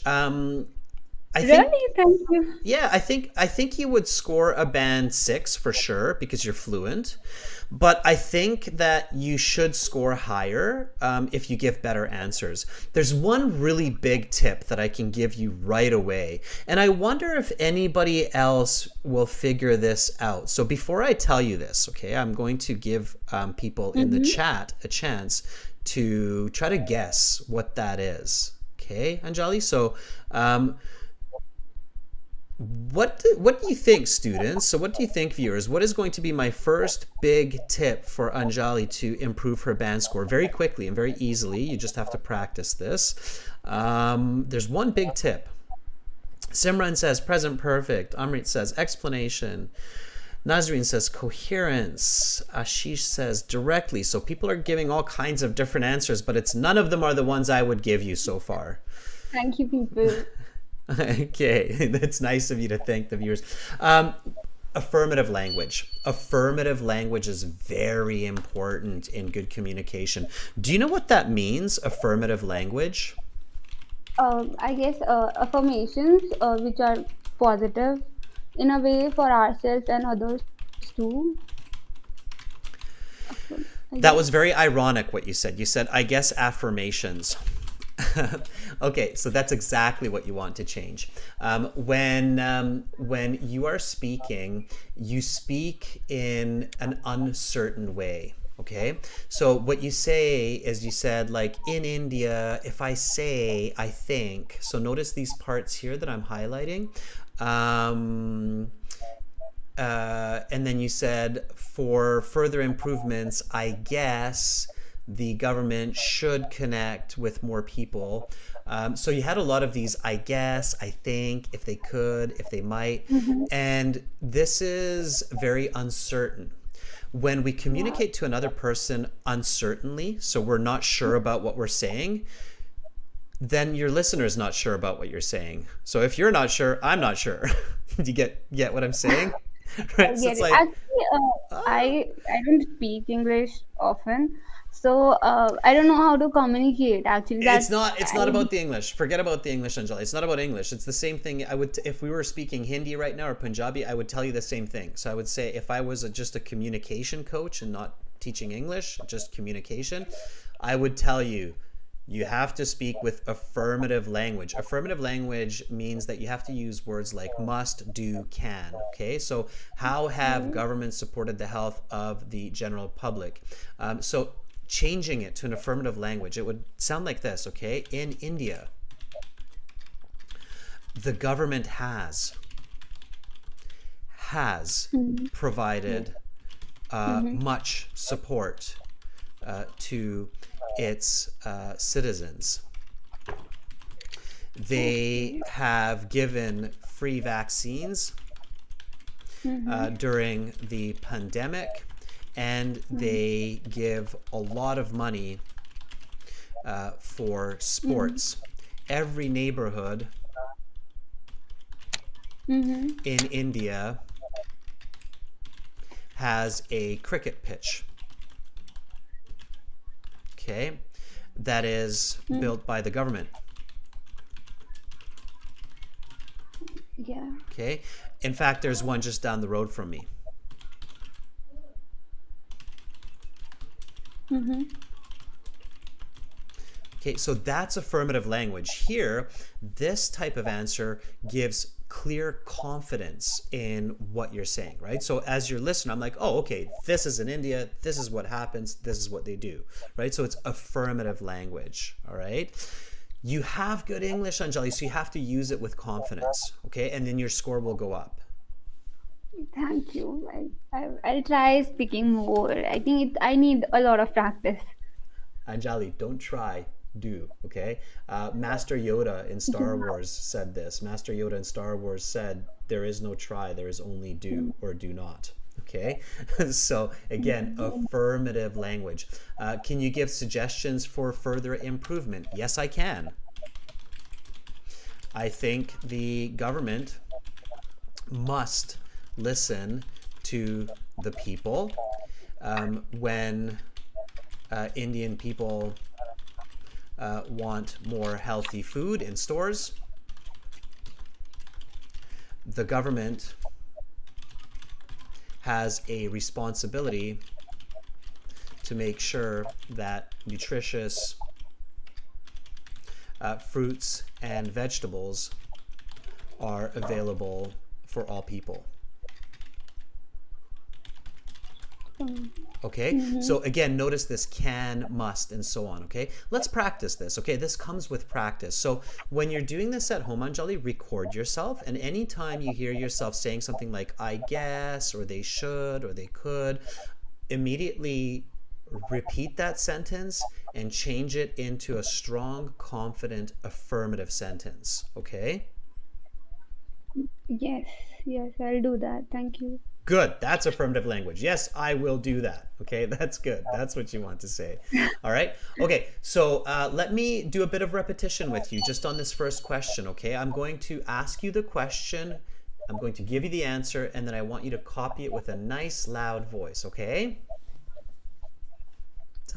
Speaker 1: I think
Speaker 4: Really? Thank you.
Speaker 1: yeah, I think you would score a band 6 for sure because you're fluent. But I think that you should score higher if you give better answers. There's one really big tip that I can give you right away, and I wonder if anybody else will figure this out. So before I tell you this, okay, I'm going to give people in the
Speaker 4: Mm-hmm.
Speaker 1: chat a chance to try to guess what that is. Okay, Anjali. So what do you think, students? So what do you think, viewers? What is going to be my first big tip for Anjali to improve her band score very quickly and very easily? You just have to practice this. There's one big tip. Simran says present perfect. Amrit says explanation. Nasrin says coherence. Ashish says directly. So people are giving all kinds of different answers, but it's none of them are the ones I would give you so far.
Speaker 4: Thank you, people.
Speaker 1: Okay, that's nice of you to thank the viewers. Affirmative language. Affirmative language is very important in good communication. Do you know what that means, affirmative language?
Speaker 4: I guess affirmations which are positive in a way for ourselves and others too. I
Speaker 1: That
Speaker 4: guess.
Speaker 1: was very ironic what you said. You said, I guess, affirmations. Okay, so that's exactly what you want to change. When you are speaking, you speak in an uncertain way. Okay, so what you say is you said like in India, if I say I think. So notice these parts here that I'm highlighting. And then you said for further improvements, I guess the government should connect with more people. So you had a lot of these, I guess, I think, if they could, if they might. And this is very uncertain. When we communicate to another person uncertainly, so we're not sure about what we're saying, then your listener is not sure about what you're saying. So if you're not sure, I'm not sure. Do you get what I'm saying?
Speaker 4: I
Speaker 1: Right? So
Speaker 4: get
Speaker 1: it's
Speaker 4: it.
Speaker 1: like,
Speaker 4: Actually,
Speaker 1: oh,
Speaker 4: I don't speak English often, so I don't know how to communicate. Actually, that's
Speaker 1: it's not about the English. Forget about the English, Anjali. It's not about English. It's the same thing. I would if we were speaking Hindi right now or Punjabi, I would tell you the same thing. So I would say if I was just a communication coach and not teaching English, just communication, I would tell you you have to speak with affirmative language. Affirmative language means that you have to use words like must, do, can. Okay, so how have governments supported the health of the general public? So changing it to an affirmative language, it would sound like this, okay? In India, the government has provided much support to its citizens. They have given free vaccines during the pandemic, and they give a lot of money for sports. Every neighborhood
Speaker 4: Mm-hmm.
Speaker 1: in India has a cricket pitch. Okay, that is built by the government. Okay. In fact, there's one just down the road from me.
Speaker 4: Mm-hmm.
Speaker 1: Okay, so that's affirmative language. Here, this type of answer gives clear confidence in what you're saying, right? So as you're listening, I'm like, oh, okay, this is in India, this is what happens, this is what they do, right? So it's affirmative language, all right? You have good English, Anjali, so you have to use it with confidence, okay? And then your score will go up.
Speaker 4: Thank you. I'll try speaking more. I think I need a lot of practice.
Speaker 1: Anjali, don't try, do, okay? Master Yoda in Star Wars said this. Master Yoda in Star Wars said, there is no try, there is only do or do not, okay? So again, affirmative language. Can you give suggestions for further improvement? Yes, I can. I think the government must listen to the people. When Indian people want more healthy food in stores, the government has a responsibility to make sure that nutritious fruits and vegetables are available for all people. Okay, so again, notice this can, must, and so on. Okay, let's practice this. Okay, this comes with practice. So when you're doing this at home, Anjali, record yourself, and anytime you hear yourself saying something like I guess, or they should, or they could, immediately repeat that sentence and change it into a strong, confident, affirmative sentence. Okay?
Speaker 4: Yes, I'll do that. Thank you.
Speaker 1: Good. That's affirmative language. Yes, I will do that. Okay, that's good. That's what you want to say. All right. Okay, so let me do a bit of repetition with you just on this first question. Okay, I'm going to ask you the question. I'm going to give you the answer, and then I want you to copy it with a nice loud voice. Okay?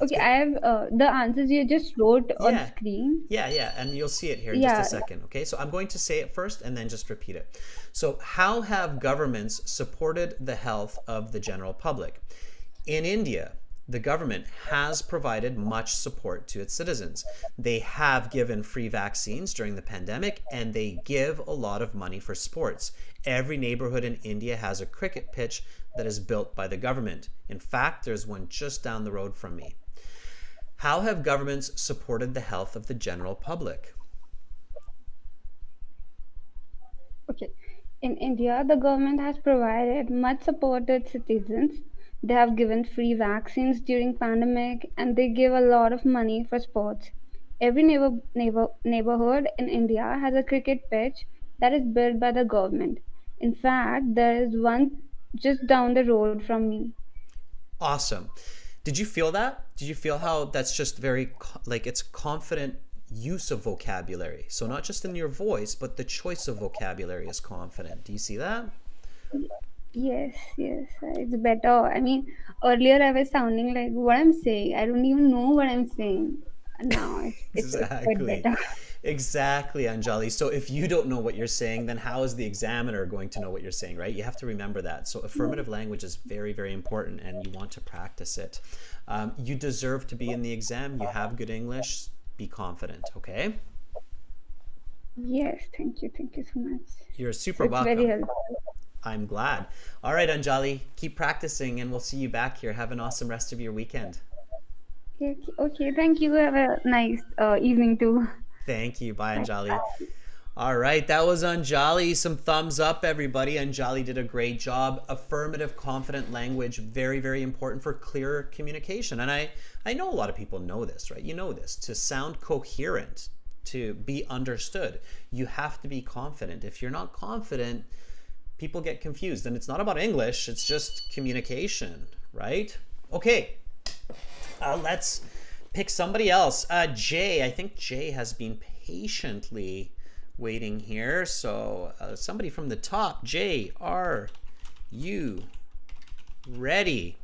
Speaker 4: Okay, I have the answers you just wrote on
Speaker 1: Yeah.
Speaker 4: screen.
Speaker 1: Yeah, and you'll see it here in just a second. Okay, so I'm going to say it first and then just repeat it. So, how have governments supported the health of the general public? In India, the government has provided much support to its citizens. They have given free vaccines during the pandemic, and they give a lot of money for sports. Every neighborhood in India has a cricket pitch that is built by the government. In fact, there's one just down the road from me. How have governments supported the health of the general public?
Speaker 4: Okay. In India, the government has provided much support to its citizens. They have given free vaccines during pandemic, and they give a lot of money for sports. Every neighborhood in India has a cricket pitch that is built by the government. In fact, there is one just down the road from me.
Speaker 1: Awesome. Did you feel that? Did you feel how that's just very, like, it's confident use of vocabulary? So not just in your voice, but the choice of vocabulary is confident. Do you see that?
Speaker 4: Yes, it's better. I mean, earlier I was sounding like what I'm saying. I don't even know what I'm saying. Now it's quite
Speaker 1: Exactly.
Speaker 4: better.
Speaker 1: Exactly, Anjali. So if you don't know what you're saying, then how is the examiner going to know what you're saying, right? You have to remember that. So affirmative language is very, very important, and you want to practice it. You deserve to be in the exam. You have good English. Be confident, okay?
Speaker 4: Yes, thank you so much.
Speaker 1: You're super
Speaker 4: It's
Speaker 1: welcome.
Speaker 4: very helpful.
Speaker 1: I'm glad. All right, Anjali, keep practicing, and we'll see you back here. Have an awesome rest of your weekend.
Speaker 4: Okay, thank you. Have a nice evening too.
Speaker 1: Thank you. Bye, Anjali. All right, that was Anjali. Some thumbs up, everybody. Anjali did a great job. Affirmative, confident language, very, very important for clear communication. And I know a lot of people know this, right? You know this. To sound coherent, to be understood, you have to be confident. If you're not confident, people get confused. And it's not about English, it's just communication, right? Okay, let's pick somebody else. Jay, I think Jay has been patiently waiting here. So somebody from the top. Jay, are you ready?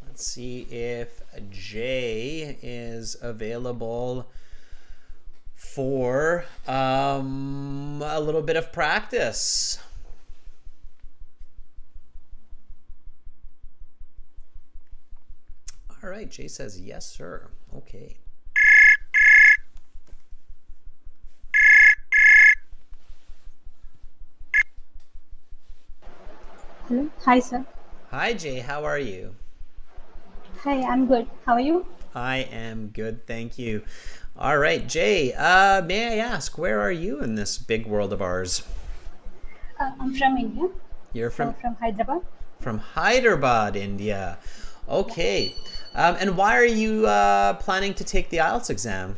Speaker 1: Let's see if Jay is available for a little bit of practice. All right, Jay says yes, sir. Okay.
Speaker 5: Hello. Hi, sir.
Speaker 1: Hi, Jay. How are you?
Speaker 5: Hi, I'm good. How are you?
Speaker 1: I am good, thank you. All right, Jay, may I ask, where are you in this big world of ours?
Speaker 5: I'm from India.
Speaker 1: You're
Speaker 5: So from Hyderabad.
Speaker 1: from Hyderabad, India. Okay. And why are you planning to take the IELTS exam?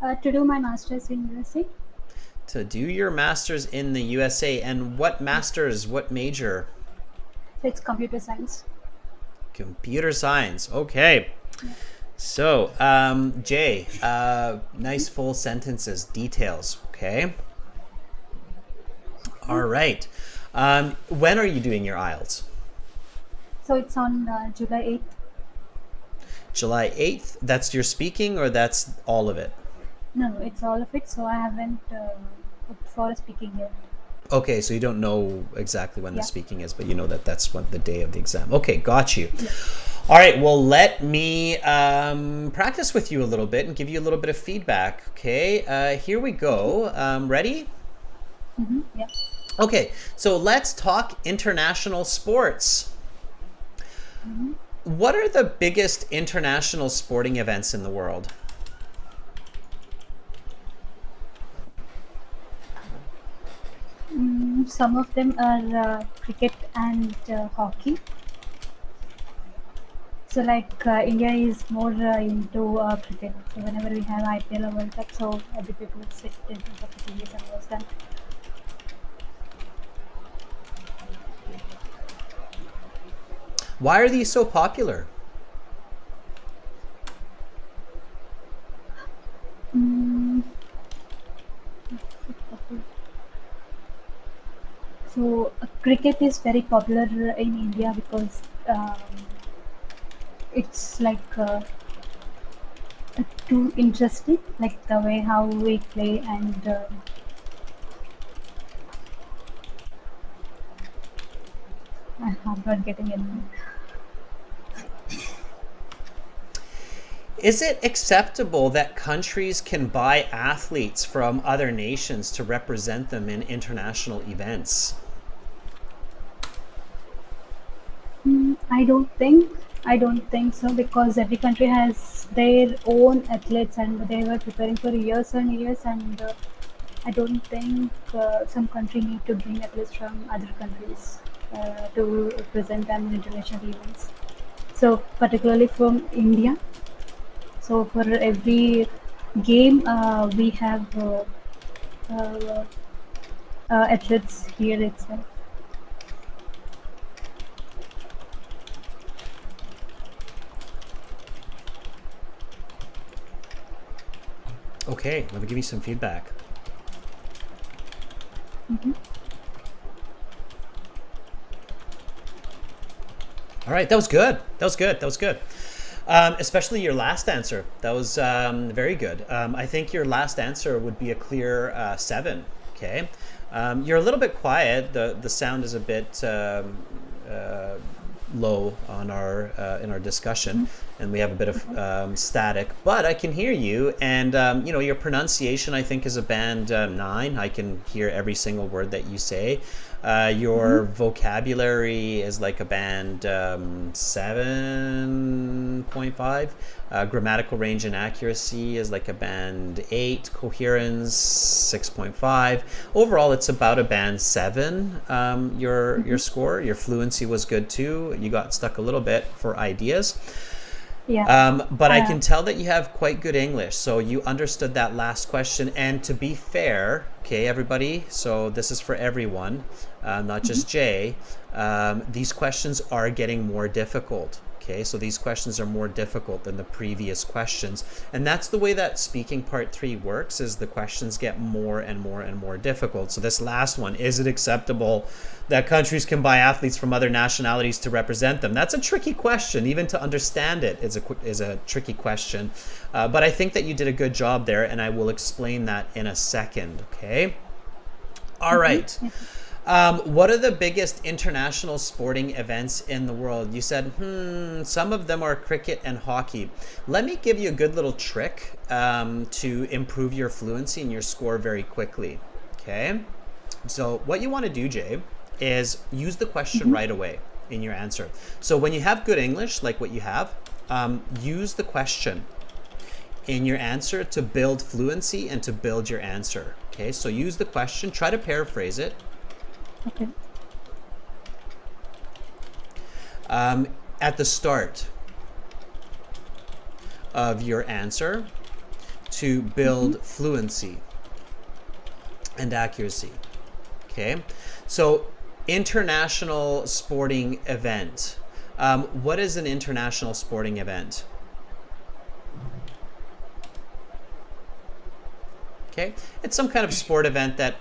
Speaker 5: To do my master's in USA.
Speaker 1: To do your master's in the USA. And what master's, what major?
Speaker 5: So it's computer science.
Speaker 1: Computer science. Okay. So, Jay, nice full sentences, details. Okay. All right. When are you doing your IELTS?
Speaker 5: So it's on July 8th.
Speaker 1: July 8th. That's your speaking, or that's all of it?
Speaker 5: No, it's all of it. So I haven't put for a speaking yet.
Speaker 1: Okay, so you don't know exactly when the
Speaker 5: Yeah.
Speaker 1: speaking is, but you know that that's what the day of the exam. Okay, got you. All right, well, let me practice with you a little bit and give you a little bit of feedback. Okay, here we go. Ready?
Speaker 5: Yeah.
Speaker 1: Okay, so let's talk international sports. What are the biggest international sporting events in the world?
Speaker 5: Some of them are cricket and hockey. So like India is more into cricket. So whenever we have IPL or World Cup, so the people sit in front of the TVs and watch them.
Speaker 1: Why are these so popular?
Speaker 5: So cricket is very popular in India because it's like too interesting, like the way how we play and I'm not getting it.
Speaker 1: Is it acceptable that countries can buy athletes from other nations to represent them in international events?
Speaker 5: I don't think so because every country has their own athletes and they were preparing for years and years and I don't think some country need to bring athletes from other countries to represent them in international events. So particularly from India. So for every game we have uh, athletes here itself.
Speaker 1: Okay, let me give you some feedback. All right, that was good. That was good. That was good. Especially your last answer. That was very good. I think your last answer would be a clear 7. Okay. You're a little bit quiet. The sound is a bit low on our in our discussion, and we have a bit of static. But I can hear you, and you know, your pronunciation I think is a band 9. I can hear every single word that you say. Your vocabulary is like a band 7.5. Grammatical range and accuracy is like a band 8. Coherence 6.5. Overall, it's about a band 7. Your score, your fluency was good too. You got stuck a little bit for ideas.
Speaker 5: Yeah.
Speaker 1: But I can tell that you have quite good English, so you understood that last question. And to be fair, okay, everybody, so this is for everyone, not just Jay, these questions are getting more difficult, Okay, so these questions are more difficult than the previous questions. And that's the way that speaking part 3 works, is the questions get more and more and more difficult. So this last one, is it acceptable that countries can buy athletes from other nationalities to represent them? That's a tricky question. Even to understand it is a tricky question. But I think that you did a good job there, and I will explain that in a second, okay? All right. What are the biggest international sporting events in the world? You said, some of them are cricket and hockey. Let me give you a good little trick to improve your fluency and your score very quickly. Okay? So what you want to do, Jay, is use the question right away in your answer. So when you have good English, like what you have, use the question in your answer to build fluency and to build your answer. Okay? So use the question, try to paraphrase it.
Speaker 5: Okay.
Speaker 1: At the start of your answer to build fluency and accuracy. Okay, so international sporting event. What is an international sporting event? Okay, it's some kind of sport event that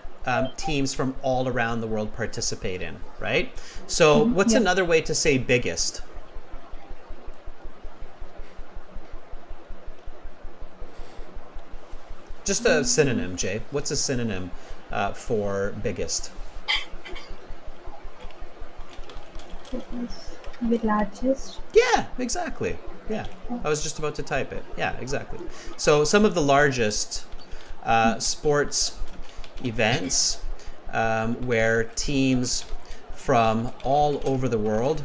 Speaker 1: teams from all around the world participate in, right? So what's another way to say biggest? Just a synonym, Jay. What's a synonym for biggest?
Speaker 5: The largest.
Speaker 1: Yeah, exactly. Yeah, I was just about to type it. Yeah, exactly. So some of the largest sports events where teams from all over the world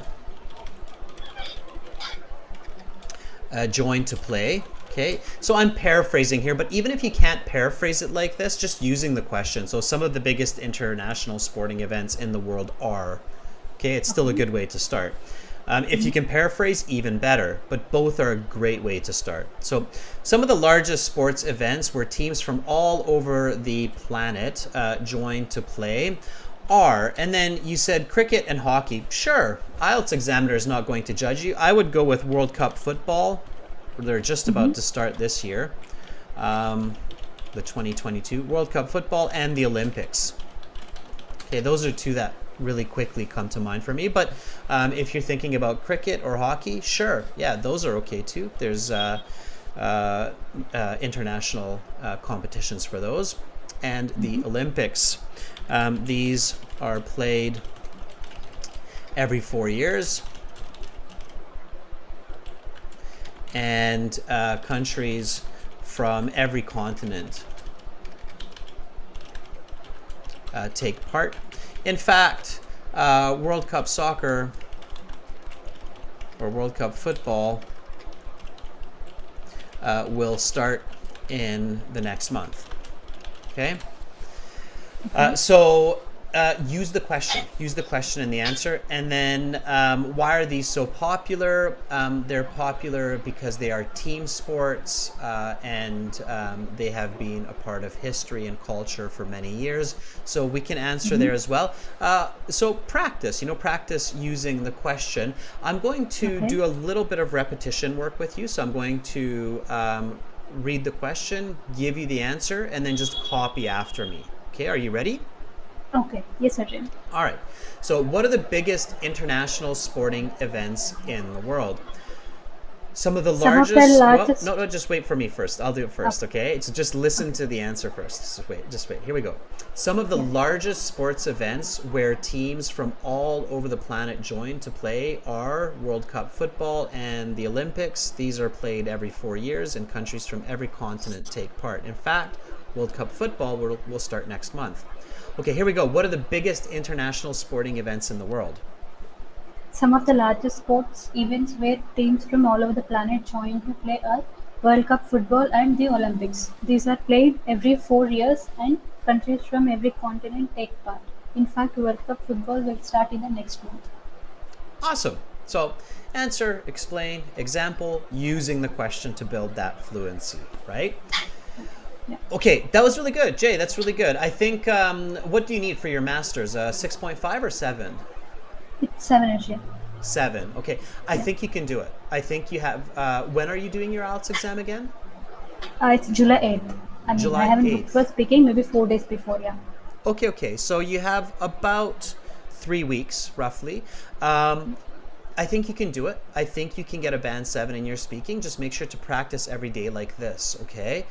Speaker 1: join to play. Okay, so I'm paraphrasing here, but even if you can't paraphrase it like this, just using the question. So some of the biggest international sporting events in the world are, okay, it's still a good way to start. If you can paraphrase, even better, but both are a great way to start. So some of the largest sports events where teams from all over the planet join to play are, and then you said cricket and hockey. Sure, IELTS examiner is not going to judge you. I would go with World Cup football. They're just about to start this year, the 2022 World Cup football, and the Olympics. Okay, those are two that really quickly come to mind for me. But if you're thinking about cricket or hockey, sure, yeah, those are okay too. There's international competitions for those. And the Olympics, these are played every 4 years. And countries from every continent take part. In fact, World Cup soccer or World Cup football will start in the next month. Okay? So use the question and the answer. And then why are these so popular? They're popular because they are team sports and they have been a part of history and culture for many years. So we can answer there as well. So practice using the question. I'm going to do a little bit of repetition work with you. So I'm going to read the question, give you the answer, and then just copy after me. Okay, are you ready?
Speaker 5: Okay. Yes, Zarina.
Speaker 1: All right. So what are the biggest international sporting events in the world? Some of the largest... Well, no, just wait for me first. I'll do it first, okay? So just listen to the answer first. Just wait. Here we go. Some of the largest sports events where teams from all over the planet join to play are World Cup football and the Olympics. These are played every 4 years and countries from every continent take part. In fact, World Cup football will start next month. Okay, here we go. What are the biggest international sporting events in the world?
Speaker 5: Some of the largest sports events where teams from all over the planet join to play are World Cup football and the Olympics. These are played every 4 years and countries from every continent take part. In fact, World Cup football will start in the next month.
Speaker 1: Awesome. So answer, explain, example, using the question to build that fluency, right?
Speaker 5: Yeah.
Speaker 1: Okay, that was really good. Jay, that's really good. I think, what do you need for your master's? 6.5 or 7?
Speaker 5: It's 7 Asian.
Speaker 1: 7. Okay. I think you can do it. I think you have, when are you doing your IELTS exam again?
Speaker 5: It's July 8th. I mean,
Speaker 1: July
Speaker 5: I haven't
Speaker 1: 8th.
Speaker 5: booked for speaking, maybe 4 days before, yeah.
Speaker 1: Okay. So you have about 3 weeks, roughly. I think you can do it. I think you can get a band 7 in your speaking. Just make sure to practice every day like this, okay?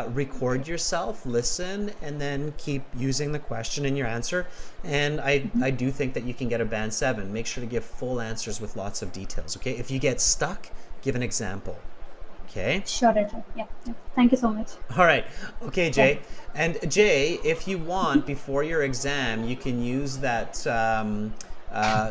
Speaker 1: Record yourself, listen, and then keep using the question in your answer. And I do think that you can get a band 7. Make sure to give full answers with lots of details, okay? If you get stuck, give an example, okay?
Speaker 5: Sure, Rachel. Yeah. Thank you so much.
Speaker 1: All right. Okay, Jay. And Jay, if you want, before your exam, you can use that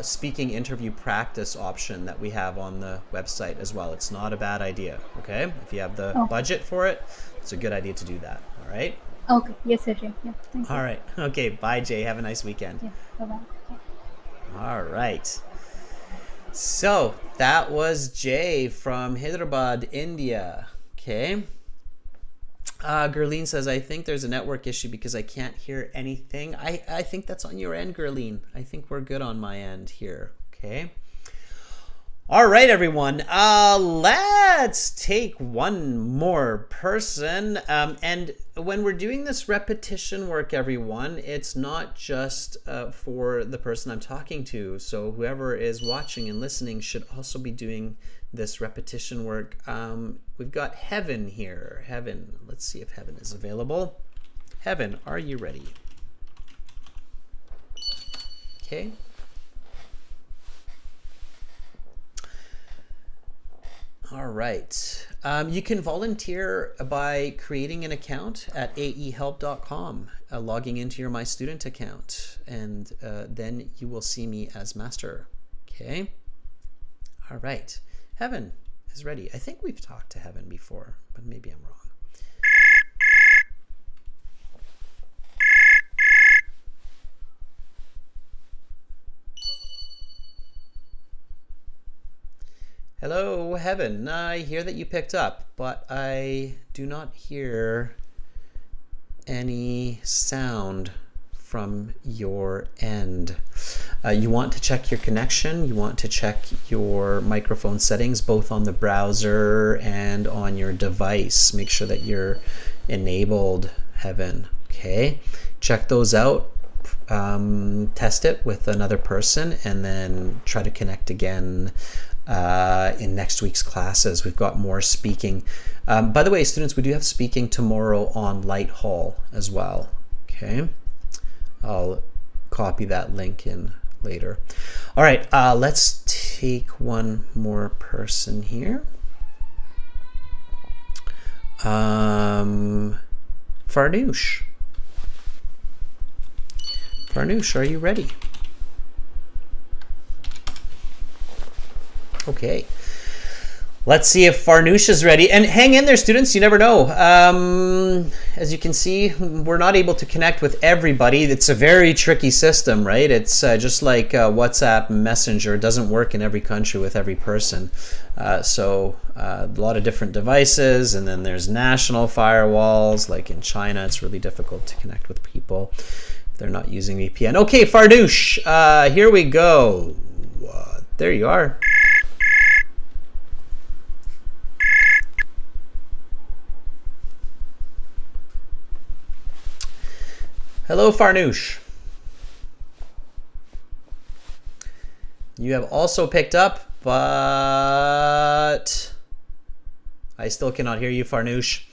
Speaker 1: speaking interview practice option that we have on the website as well. It's not a bad idea, okay? If you have the budget for it, it's a good idea to do that, all right?
Speaker 5: Okay. Yes, Rachel. Yeah. Thank you.
Speaker 1: All right. Okay, bye, Jay. Have a nice weekend.
Speaker 5: Yeah. Bye-bye.
Speaker 1: All right. So that was Jay from Hyderabad, India. Okay. Gurleen says, I think there's a network issue because I can't hear anything. I think that's on your end, Gurleen. I think we're good on my end here. Okay. All right, everyone. Let's take one more person. And when we're doing this repetition work, everyone, it's not just for the person I'm talking to. So whoever is watching and listening should also be doing this repetition work. We've got Heaven here. Heaven, let's see if Heaven is available. Heaven, are you ready? Okay. All right. You can volunteer by creating an account at aehelp.com, logging into your My Student account, and then you will see me as master. Okay. All right. Heaven is ready. I think we've talked to Heaven before, but maybe I'm wrong. Hello, Heaven. I hear that you picked up, but I do not hear any sound from your end. You want to check your connection. You want to check your microphone settings, both on the browser and on your device. Make sure that you're enabled, Heaven. Okay, check those out. Test it with another person, and then try to connect again in next week's classes. We've got more speaking. By the way, students, we do have speaking tomorrow on Light Hall as well. Okay, I'll copy that link in later. All right, let's take one more person here. Farnoosh. Farnoosh, are you ready? Okay. Let's see if Farnoosh is ready. And hang in there, students. You never know. As you can see, we're not able to connect with everybody. It's a very tricky system, right? It's just like WhatsApp Messenger. It doesn't work in every country with every person. So a lot of different devices. And then there's national firewalls. Like in China, it's really difficult to connect with people if they're not using VPN. Okay, Farnoosh, here we go. There you are. Hello, Farnoosh. You have also picked up, but I still cannot hear you, Farnoosh.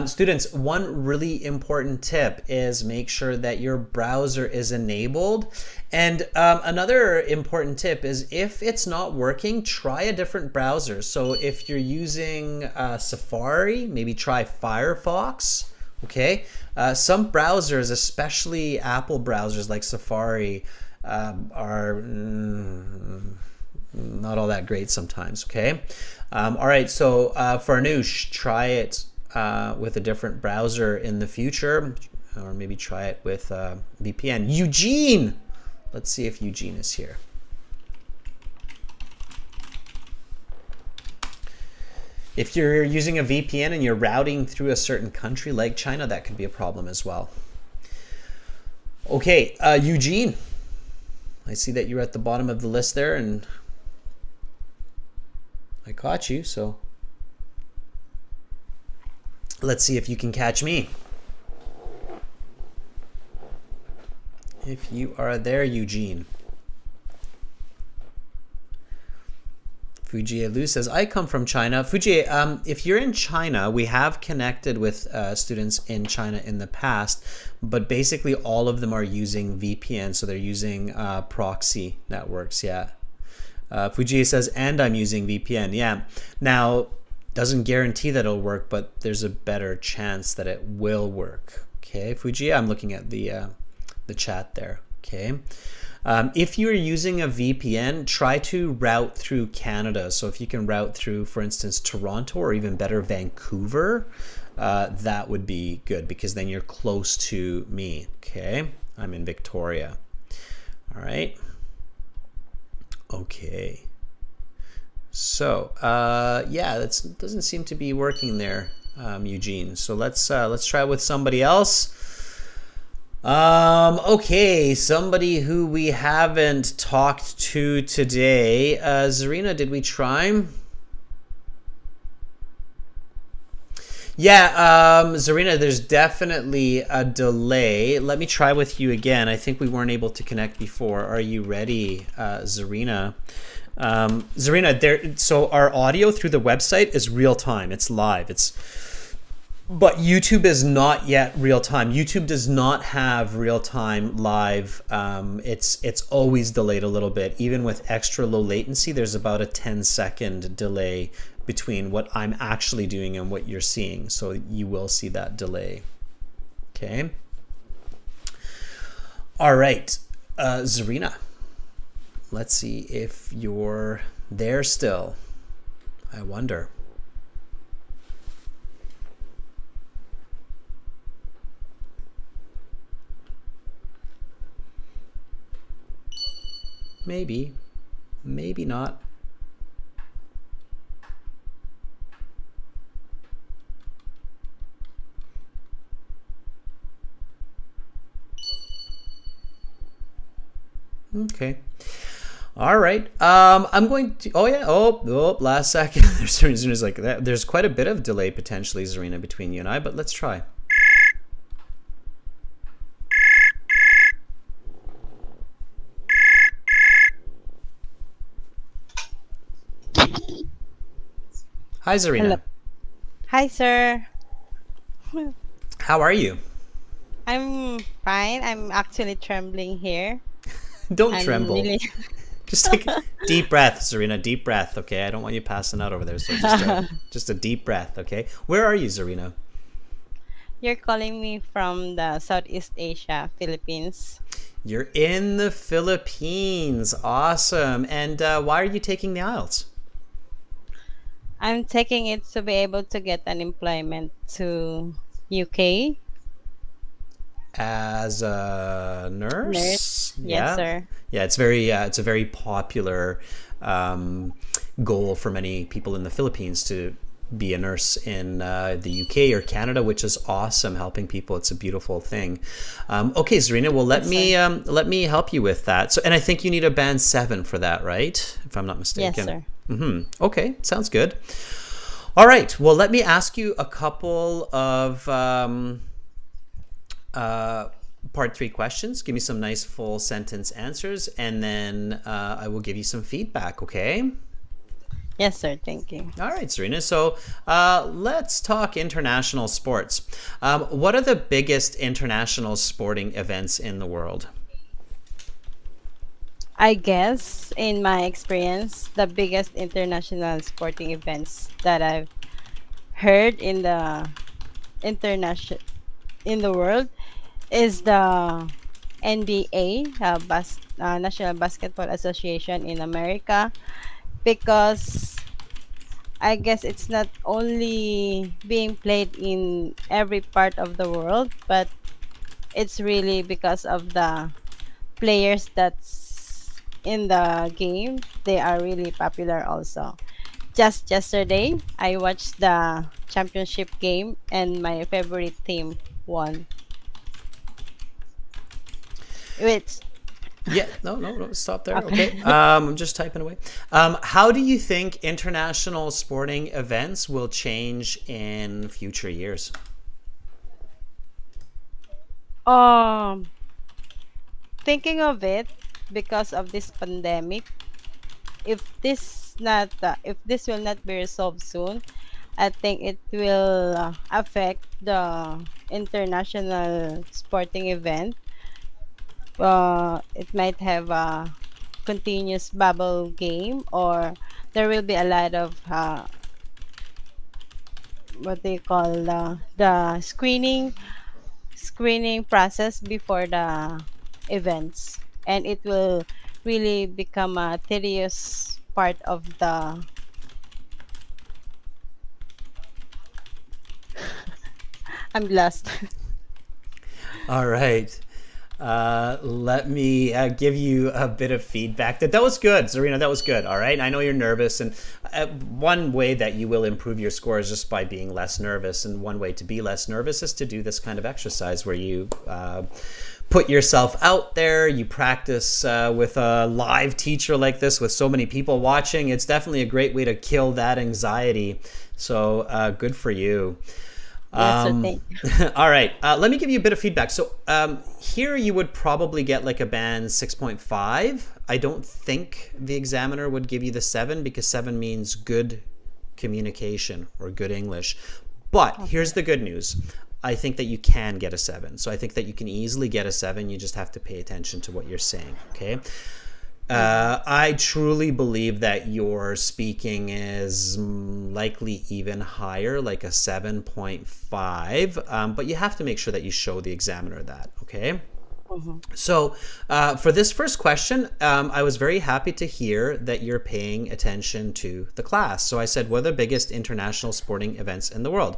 Speaker 1: Students, one really important tip is make sure that your browser is enabled. And another important tip is if it's not working, try a different browser. So if you're using Safari, maybe try Firefox. Okay, some browsers, especially Apple browsers like Safari, are not all that great sometimes. Okay, all right. So Farnoosh, try it with a different browser in the future, or maybe try it with VPN. Eugene, let's see if Eugene is here. If you're using a VPN and you're routing through a certain country like China, that could be a problem as well. Okay, Eugene, I see that you're at the bottom of the list there, and I caught you, so let's see if you can catch me. If you are there, Eugene. Fujie Lu says, I come from China. Fujie, if you're in China, we have connected with students in China in the past, but basically all of them are using VPN, so they're using proxy networks, yeah. Fujie says, and I'm using VPN, yeah. Now, doesn't guarantee that it'll work, but there's a better chance that it will work. Okay, Fujie, I'm looking at the chat there, okay. If you're using a VPN, try to route through Canada. So if you can route through, for instance, Toronto or even better, Vancouver, that would be good because then you're close to me. Okay, I'm in Victoria. All right. Okay. So yeah, that doesn't seem to be working there, Eugene. So let's try with somebody else. Okay, somebody who we haven't talked to today. Zarina, did we try? Yeah, Zarina, there's definitely a delay. Let me try with you again. I think we weren't able to connect before. Are you ready, Zarina? Zarina, so our audio through the website is real time. It's live. But YouTube is not yet real time. YouTube does not have real time live. It's always delayed a little bit. Even with extra low latency, there's about a 10-second delay between what I'm actually doing and what you're seeing. So you will see that delay. Okay. All right, Zarina. Let's see if you're there still. I wonder. Maybe, maybe not. Okay. All right. I'm going to. Oh yeah. Oh. Last second. There's like that. There's quite a bit of delay potentially, Zarina, between you and I. But let's try. Hi, Zarina.
Speaker 6: Hello. Hi, sir.
Speaker 1: How are you?
Speaker 6: I'm fine. I'm actually trembling here.
Speaker 1: Don't
Speaker 6: I'm
Speaker 1: tremble.
Speaker 6: really
Speaker 1: Just take a deep breath, Zarina. Deep breath, okay? I don't want you passing out over there. So just a deep breath, okay? Where are you, Zarina?
Speaker 6: You're calling me from the Southeast Asia, Philippines.
Speaker 1: You're in the Philippines. Awesome. And why are you taking the IELTS?
Speaker 6: I'm taking it to be able to get an employment to UK.
Speaker 1: As a nurse?
Speaker 6: Nurse.
Speaker 1: Yeah.
Speaker 6: Yes, sir.
Speaker 1: Yeah, it's a very popular goal for many people in the Philippines to be a nurse in the UK or Canada, which is awesome. Helping people, it's a beautiful thing. Okay, Zarina, well let me help you with that. So, and I think you need a band 7 for that, right? If I'm not mistaken.
Speaker 6: Yes, sir.
Speaker 1: Okay, sounds good. All right, well let me ask you a couple of part 3 questions. Give me some nice full sentence answers, and then I will give you some feedback, okay?
Speaker 6: Yes, sir. Thank you.
Speaker 1: All right, Zarina. So let's talk international sports. What are the biggest international sporting events in the world?
Speaker 6: I guess, in my experience, the biggest international sporting events that I've heard in the international in the world is the NBA, National Basketball Association in America, because I guess it's not only being played in every part of the world, but it's really because of the players that's in the game. They are really popular also. Just yesterday, I watched the championship game and my favorite team won. Which
Speaker 1: Yeah, no, stop there.
Speaker 6: Okay.
Speaker 1: Okay. I'm just typing away. How do you think international sporting events will change in future years?
Speaker 6: Um, Thinking of it, because of this pandemic, if this will not be resolved soon, I think it will affect the international sporting event. It might have a continuous bubble game, or there will be a lot of what they call the screening process before the events, and it will really become a tedious part of the. I'm lost.
Speaker 1: All right. Let me give you a bit of feedback. That was good, Zarina. That was good. All right. I know you're nervous, and one way that you will improve your score is just by being less nervous. And one way to be less nervous is to do this kind of exercise where you put yourself out there. You practice with a live teacher like this, with so many people watching. It's definitely a great way to kill that anxiety. So good for you.
Speaker 6: Yes, sir, thank you.
Speaker 1: All right. Let me give you a bit of feedback. So here you would probably get like a band 6.5. I don't think the examiner would give you the 7 because 7 means good communication or good English. But here's the good news. I think that you can get a 7. So I think that you can easily get a 7. You just have to pay attention to what you're saying. Okay. I truly believe that your speaking is likely even higher, like a 7.5, but you have to make sure that you show the examiner that, okay? So for this first question, I was very happy to hear that you're paying attention to the class. So I said, what are the biggest international sporting events in the world?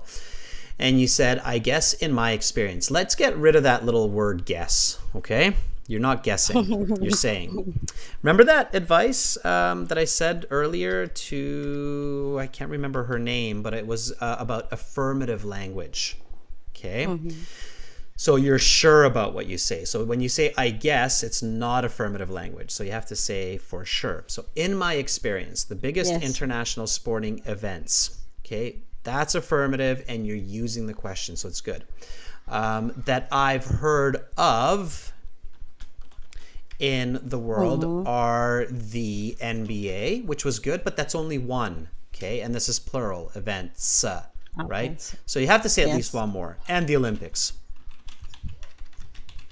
Speaker 1: And you said, I guess in my experience. Let's get rid of that little word guess, okay? You're not guessing, you're saying. Remember that advice that I said earlier to, I can't remember her name, but it was about affirmative language, okay? So you're sure about what you say. So when you say, I guess, it's not affirmative language. So you have to say for sure. So in my experience, the biggest international sporting events, okay, that's affirmative and you're using the question, so it's good. That I've heard of in the world are the NBA, which was good, but that's only one, okay? And this is plural, events, right? So you have to say at least one more. And the Olympics.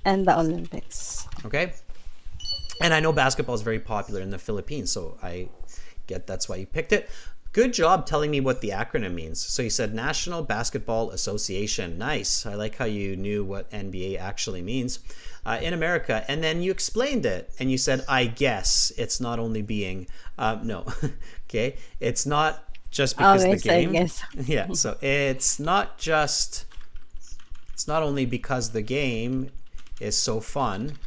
Speaker 6: And the Olympics.
Speaker 1: Okay? And I know basketball is very popular in the Philippines, so I get that's why you picked it. Good job telling me what the acronym means. So you said National Basketball Association. Nice. I like how you knew what NBA actually means in America. And then you explained it and you said, I guess it's not only being, no, okay. It's not just because the game.
Speaker 6: I guess.
Speaker 1: Yeah. So it's not only because the game is so fun.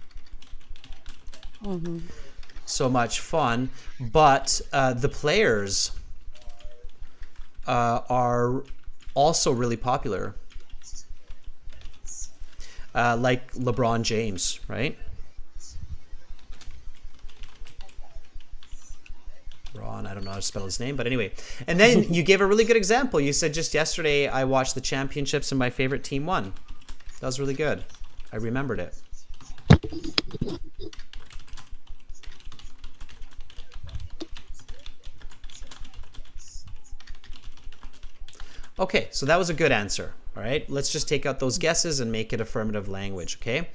Speaker 1: So much fun, but the players are also really popular, like LeBron James, right? Ron, I don't know how to spell his name, but anyway. And then you gave a really good example. You said, just yesterday I watched the championships and my favorite team won. That was really good. I remembered it. Okay, so that was a good answer. All right, let's just take out those guesses and make it affirmative language, okay?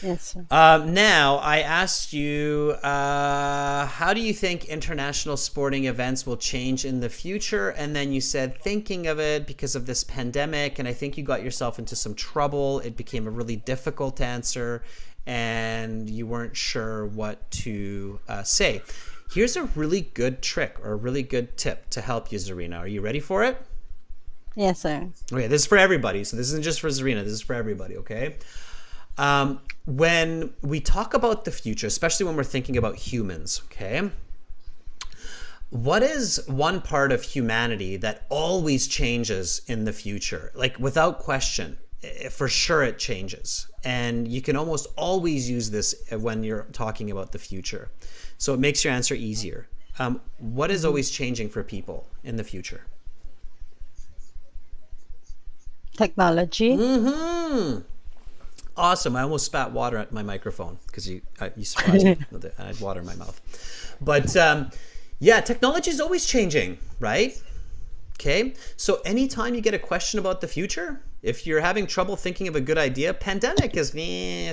Speaker 6: Yes, sir.
Speaker 1: Now, I asked you, how do you think international sporting events will change in the future? And then you said, thinking of it because of this pandemic, and I think you got yourself into some trouble. It became a really difficult answer, and you weren't sure what to say. Here's a really good trick or a really good tip to help you, Zarina. Are you ready for it?
Speaker 6: Yes, sir.
Speaker 1: Okay, this is for everybody. So this isn't just for Zarina. This is for everybody, okay? When we talk about the future, especially when we're thinking about humans, okay? What is one part of humanity that always changes in the future? Like, without question, for sure it changes. And you can almost always use this when you're talking about the future. So it makes your answer easier. What is always changing for people in the future?
Speaker 6: Technology.
Speaker 1: Awesome. I almost spat water at my microphone because you surprised me. I had water in my mouth. But yeah, technology is always changing, right? Okay. So anytime you get a question about the future, if you're having trouble thinking of a good idea, pandemic is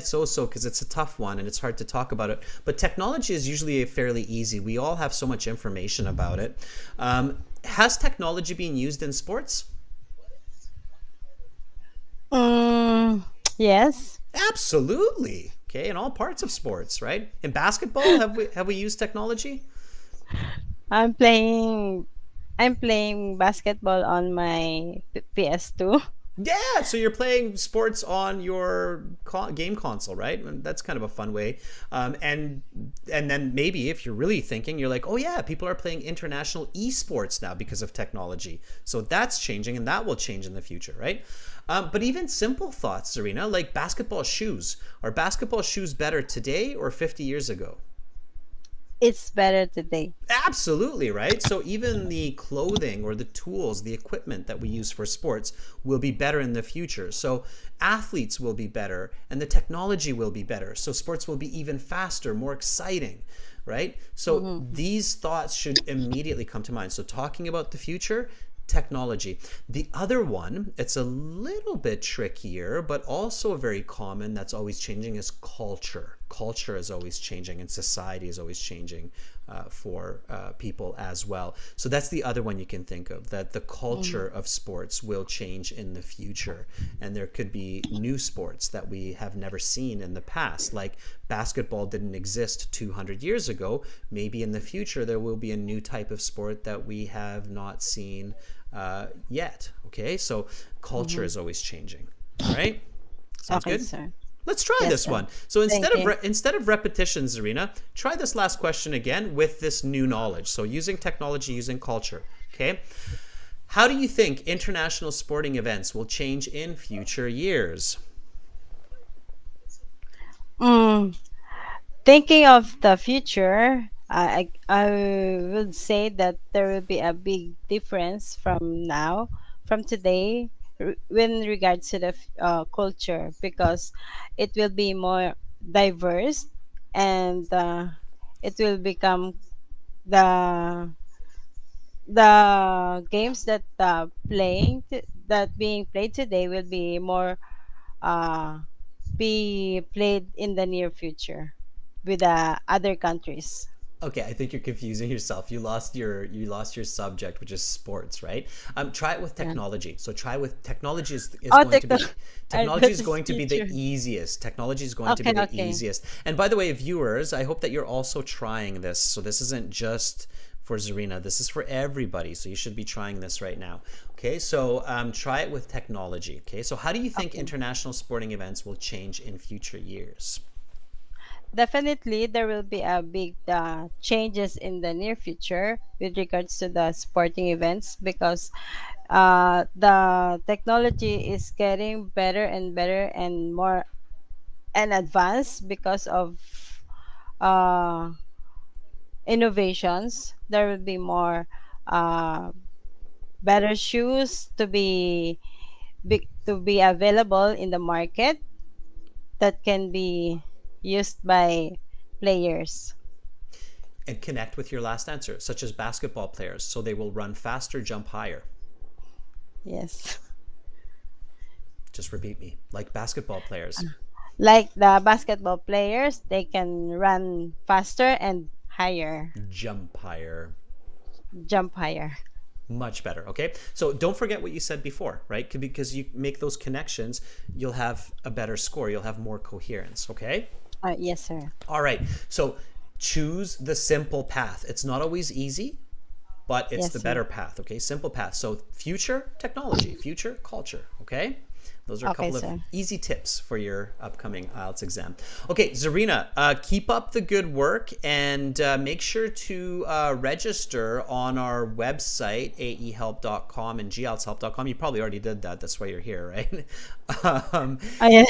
Speaker 1: so because it's a tough one and it's hard to talk about it. But technology is usually fairly easy. We all have so much information about it. Has technology been used in sports?
Speaker 6: Yes.
Speaker 1: Absolutely. Okay, in all parts of sports, right? In basketball, have we used technology?
Speaker 6: I'm playing basketball on my PS2.
Speaker 1: Yeah, so you're playing sports on your game console, right? And that's kind of a fun way. And then maybe if you're really thinking, you're like, oh yeah, people are playing international esports now because of technology. So that's changing, and that will change in the future, right? But even simple thoughts, Zarina, like basketball shoes. Are basketball shoes better today or 50 years ago?
Speaker 6: It's better today.
Speaker 1: Absolutely, right? So even the clothing or the tools, the equipment that we use for sports will be better in the future. So athletes will be better and the technology will be better. So sports will be even faster, more exciting, right? So these thoughts should immediately come to mind. So talking about the future, technology. The other one, it's a little bit trickier, but also very common that's always changing is culture. Culture is always changing and society is always changing for people as well. So that's the other one you can think of, that the culture of sports will change in the future. And there could be new sports that we have never seen in the past, like basketball didn't exist 200 years ago. Maybe in the future there will be a new type of sport that we have not seen yet. Okay, so culture is always changing. All right, sounds
Speaker 6: Okay,
Speaker 1: good.
Speaker 6: sir.
Speaker 1: Let's try
Speaker 6: Yes,
Speaker 1: this
Speaker 6: sir.
Speaker 1: one. So
Speaker 6: Thank you.
Speaker 1: instead of repetition, Zarina, try this last question again with this new knowledge. So using technology, using culture. Okay, how do you think international sporting events will change in future years?
Speaker 6: Mm, Thinking of the future, I would say that there will be a big difference from today, when regards to the culture, because it will be more diverse, and it will become the games that that being played today will be more uh, be played in the near future with other countries.
Speaker 1: Okay, I think you're confusing yourself. You lost your subject, which is sports, right? Try it with
Speaker 6: Yeah.
Speaker 1: technology. So try with technology is
Speaker 6: Oh,
Speaker 1: going to be technology
Speaker 6: that
Speaker 1: is
Speaker 6: is
Speaker 1: going to be the
Speaker 6: future.
Speaker 1: easiest. Technology is going to be
Speaker 6: Okay,
Speaker 1: the
Speaker 6: okay.
Speaker 1: easiest. And by the way, viewers, I hope that you're also trying this. So this isn't just for Zarina. This is for everybody. So you should be trying this right now. Okay, so try it with technology. Okay, so how do you think
Speaker 6: Okay.
Speaker 1: international sporting events will change in future years?
Speaker 6: Definitely, there will be a big changes in the near future with regards to the sporting events, because the technology is getting better and better and more and advanced because of uh, innovations. There will be more uh, better shoes to be available in the market that can be used by players.
Speaker 1: And connect with your last answer, such as basketball players, so they will run faster, jump higher.
Speaker 6: Yes.
Speaker 1: Just repeat me, like basketball players.
Speaker 6: Like the basketball players, they can run faster and higher,
Speaker 1: Jump higher.
Speaker 6: jump higher.
Speaker 1: Much better. Okay. So don't forget what you said before, right? Because you make those connections, you'll have a better score. You'll have more coherence. Okay.
Speaker 6: Yes, sir.
Speaker 1: All right. So choose the simple path. It's not always easy, but it's
Speaker 6: Yes,
Speaker 1: the
Speaker 6: sir.
Speaker 1: better path. Okay. Simple path. So future technology, future culture. Okay. Those are a
Speaker 6: Okay,
Speaker 1: couple of
Speaker 6: sir.
Speaker 1: easy tips for your upcoming IELTS exam. Okay, Zarina, keep up the good work, and make sure to register on our website, aehelp.com and glshelp.com. You probably already did that. That's why you're here, right?
Speaker 6: Yeah.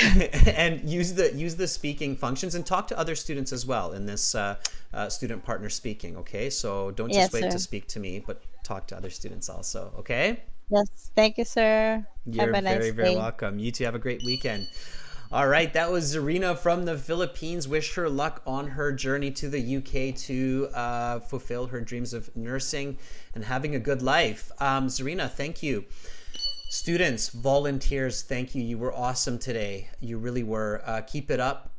Speaker 1: And use the speaking functions, and talk to other students as well in this student partner speaking. Okay, so don't just
Speaker 6: Yes,
Speaker 1: wait
Speaker 6: sir.
Speaker 1: to speak to me, but talk to other students also. Okay.
Speaker 6: Yes. Thank you, sir. Have
Speaker 1: You're
Speaker 6: a
Speaker 1: very,
Speaker 6: nice
Speaker 1: very
Speaker 6: day.
Speaker 1: welcome. You two have a great weekend. All right, that was Zarina from the Philippines. Wish her luck on her journey to the UK to fulfill her dreams of nursing and having a good life. Zarina, thank you. Students, volunteers, thank you. You were awesome today. You really were. Keep it up.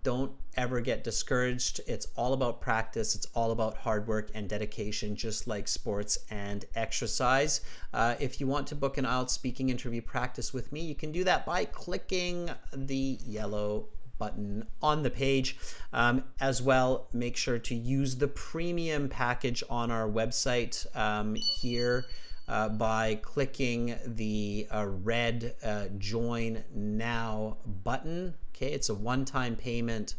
Speaker 1: Don't ever get discouraged. It's all about practice. It's all about hard work and dedication, just like sports and exercise. If you want to book an IELTS speaking interview practice with me, you can do that by clicking the yellow button on the page. As well, make sure to use the premium package on our website here. By clicking the red join now button. Okay, it's a one-time payment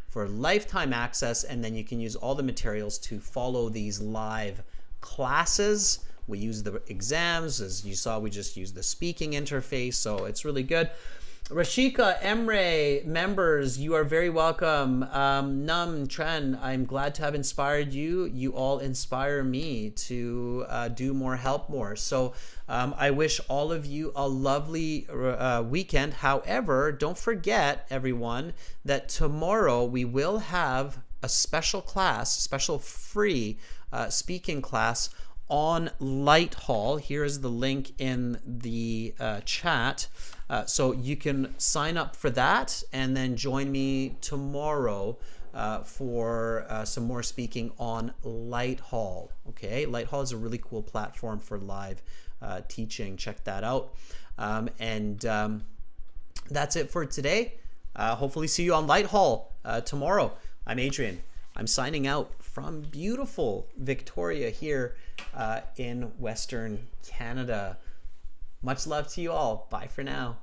Speaker 1: for lifetime access, and then you can use all the materials to follow these live classes. We use the exams. As you saw, we just use the speaking interface, so it's really good. Rashika, Emre, members, you are very welcome. Num, Tren, I'm glad to have inspired you. You all inspire me to do more, help more. So I wish all of you a lovely weekend. However, don't forget, everyone, that tomorrow we will have a special class, special free speaking class on Light Hall. Here is the link in the chat. So you can sign up for that and then join me tomorrow for some more speaking on Light Hall. Okay, Light Hall is a really cool platform for live teaching. Check that out. That's it for today. Hopefully see you on Light Hall tomorrow. I'm Adrian. I'm signing out from beautiful Victoria here in Western Canada. Much love to you all. Bye for now.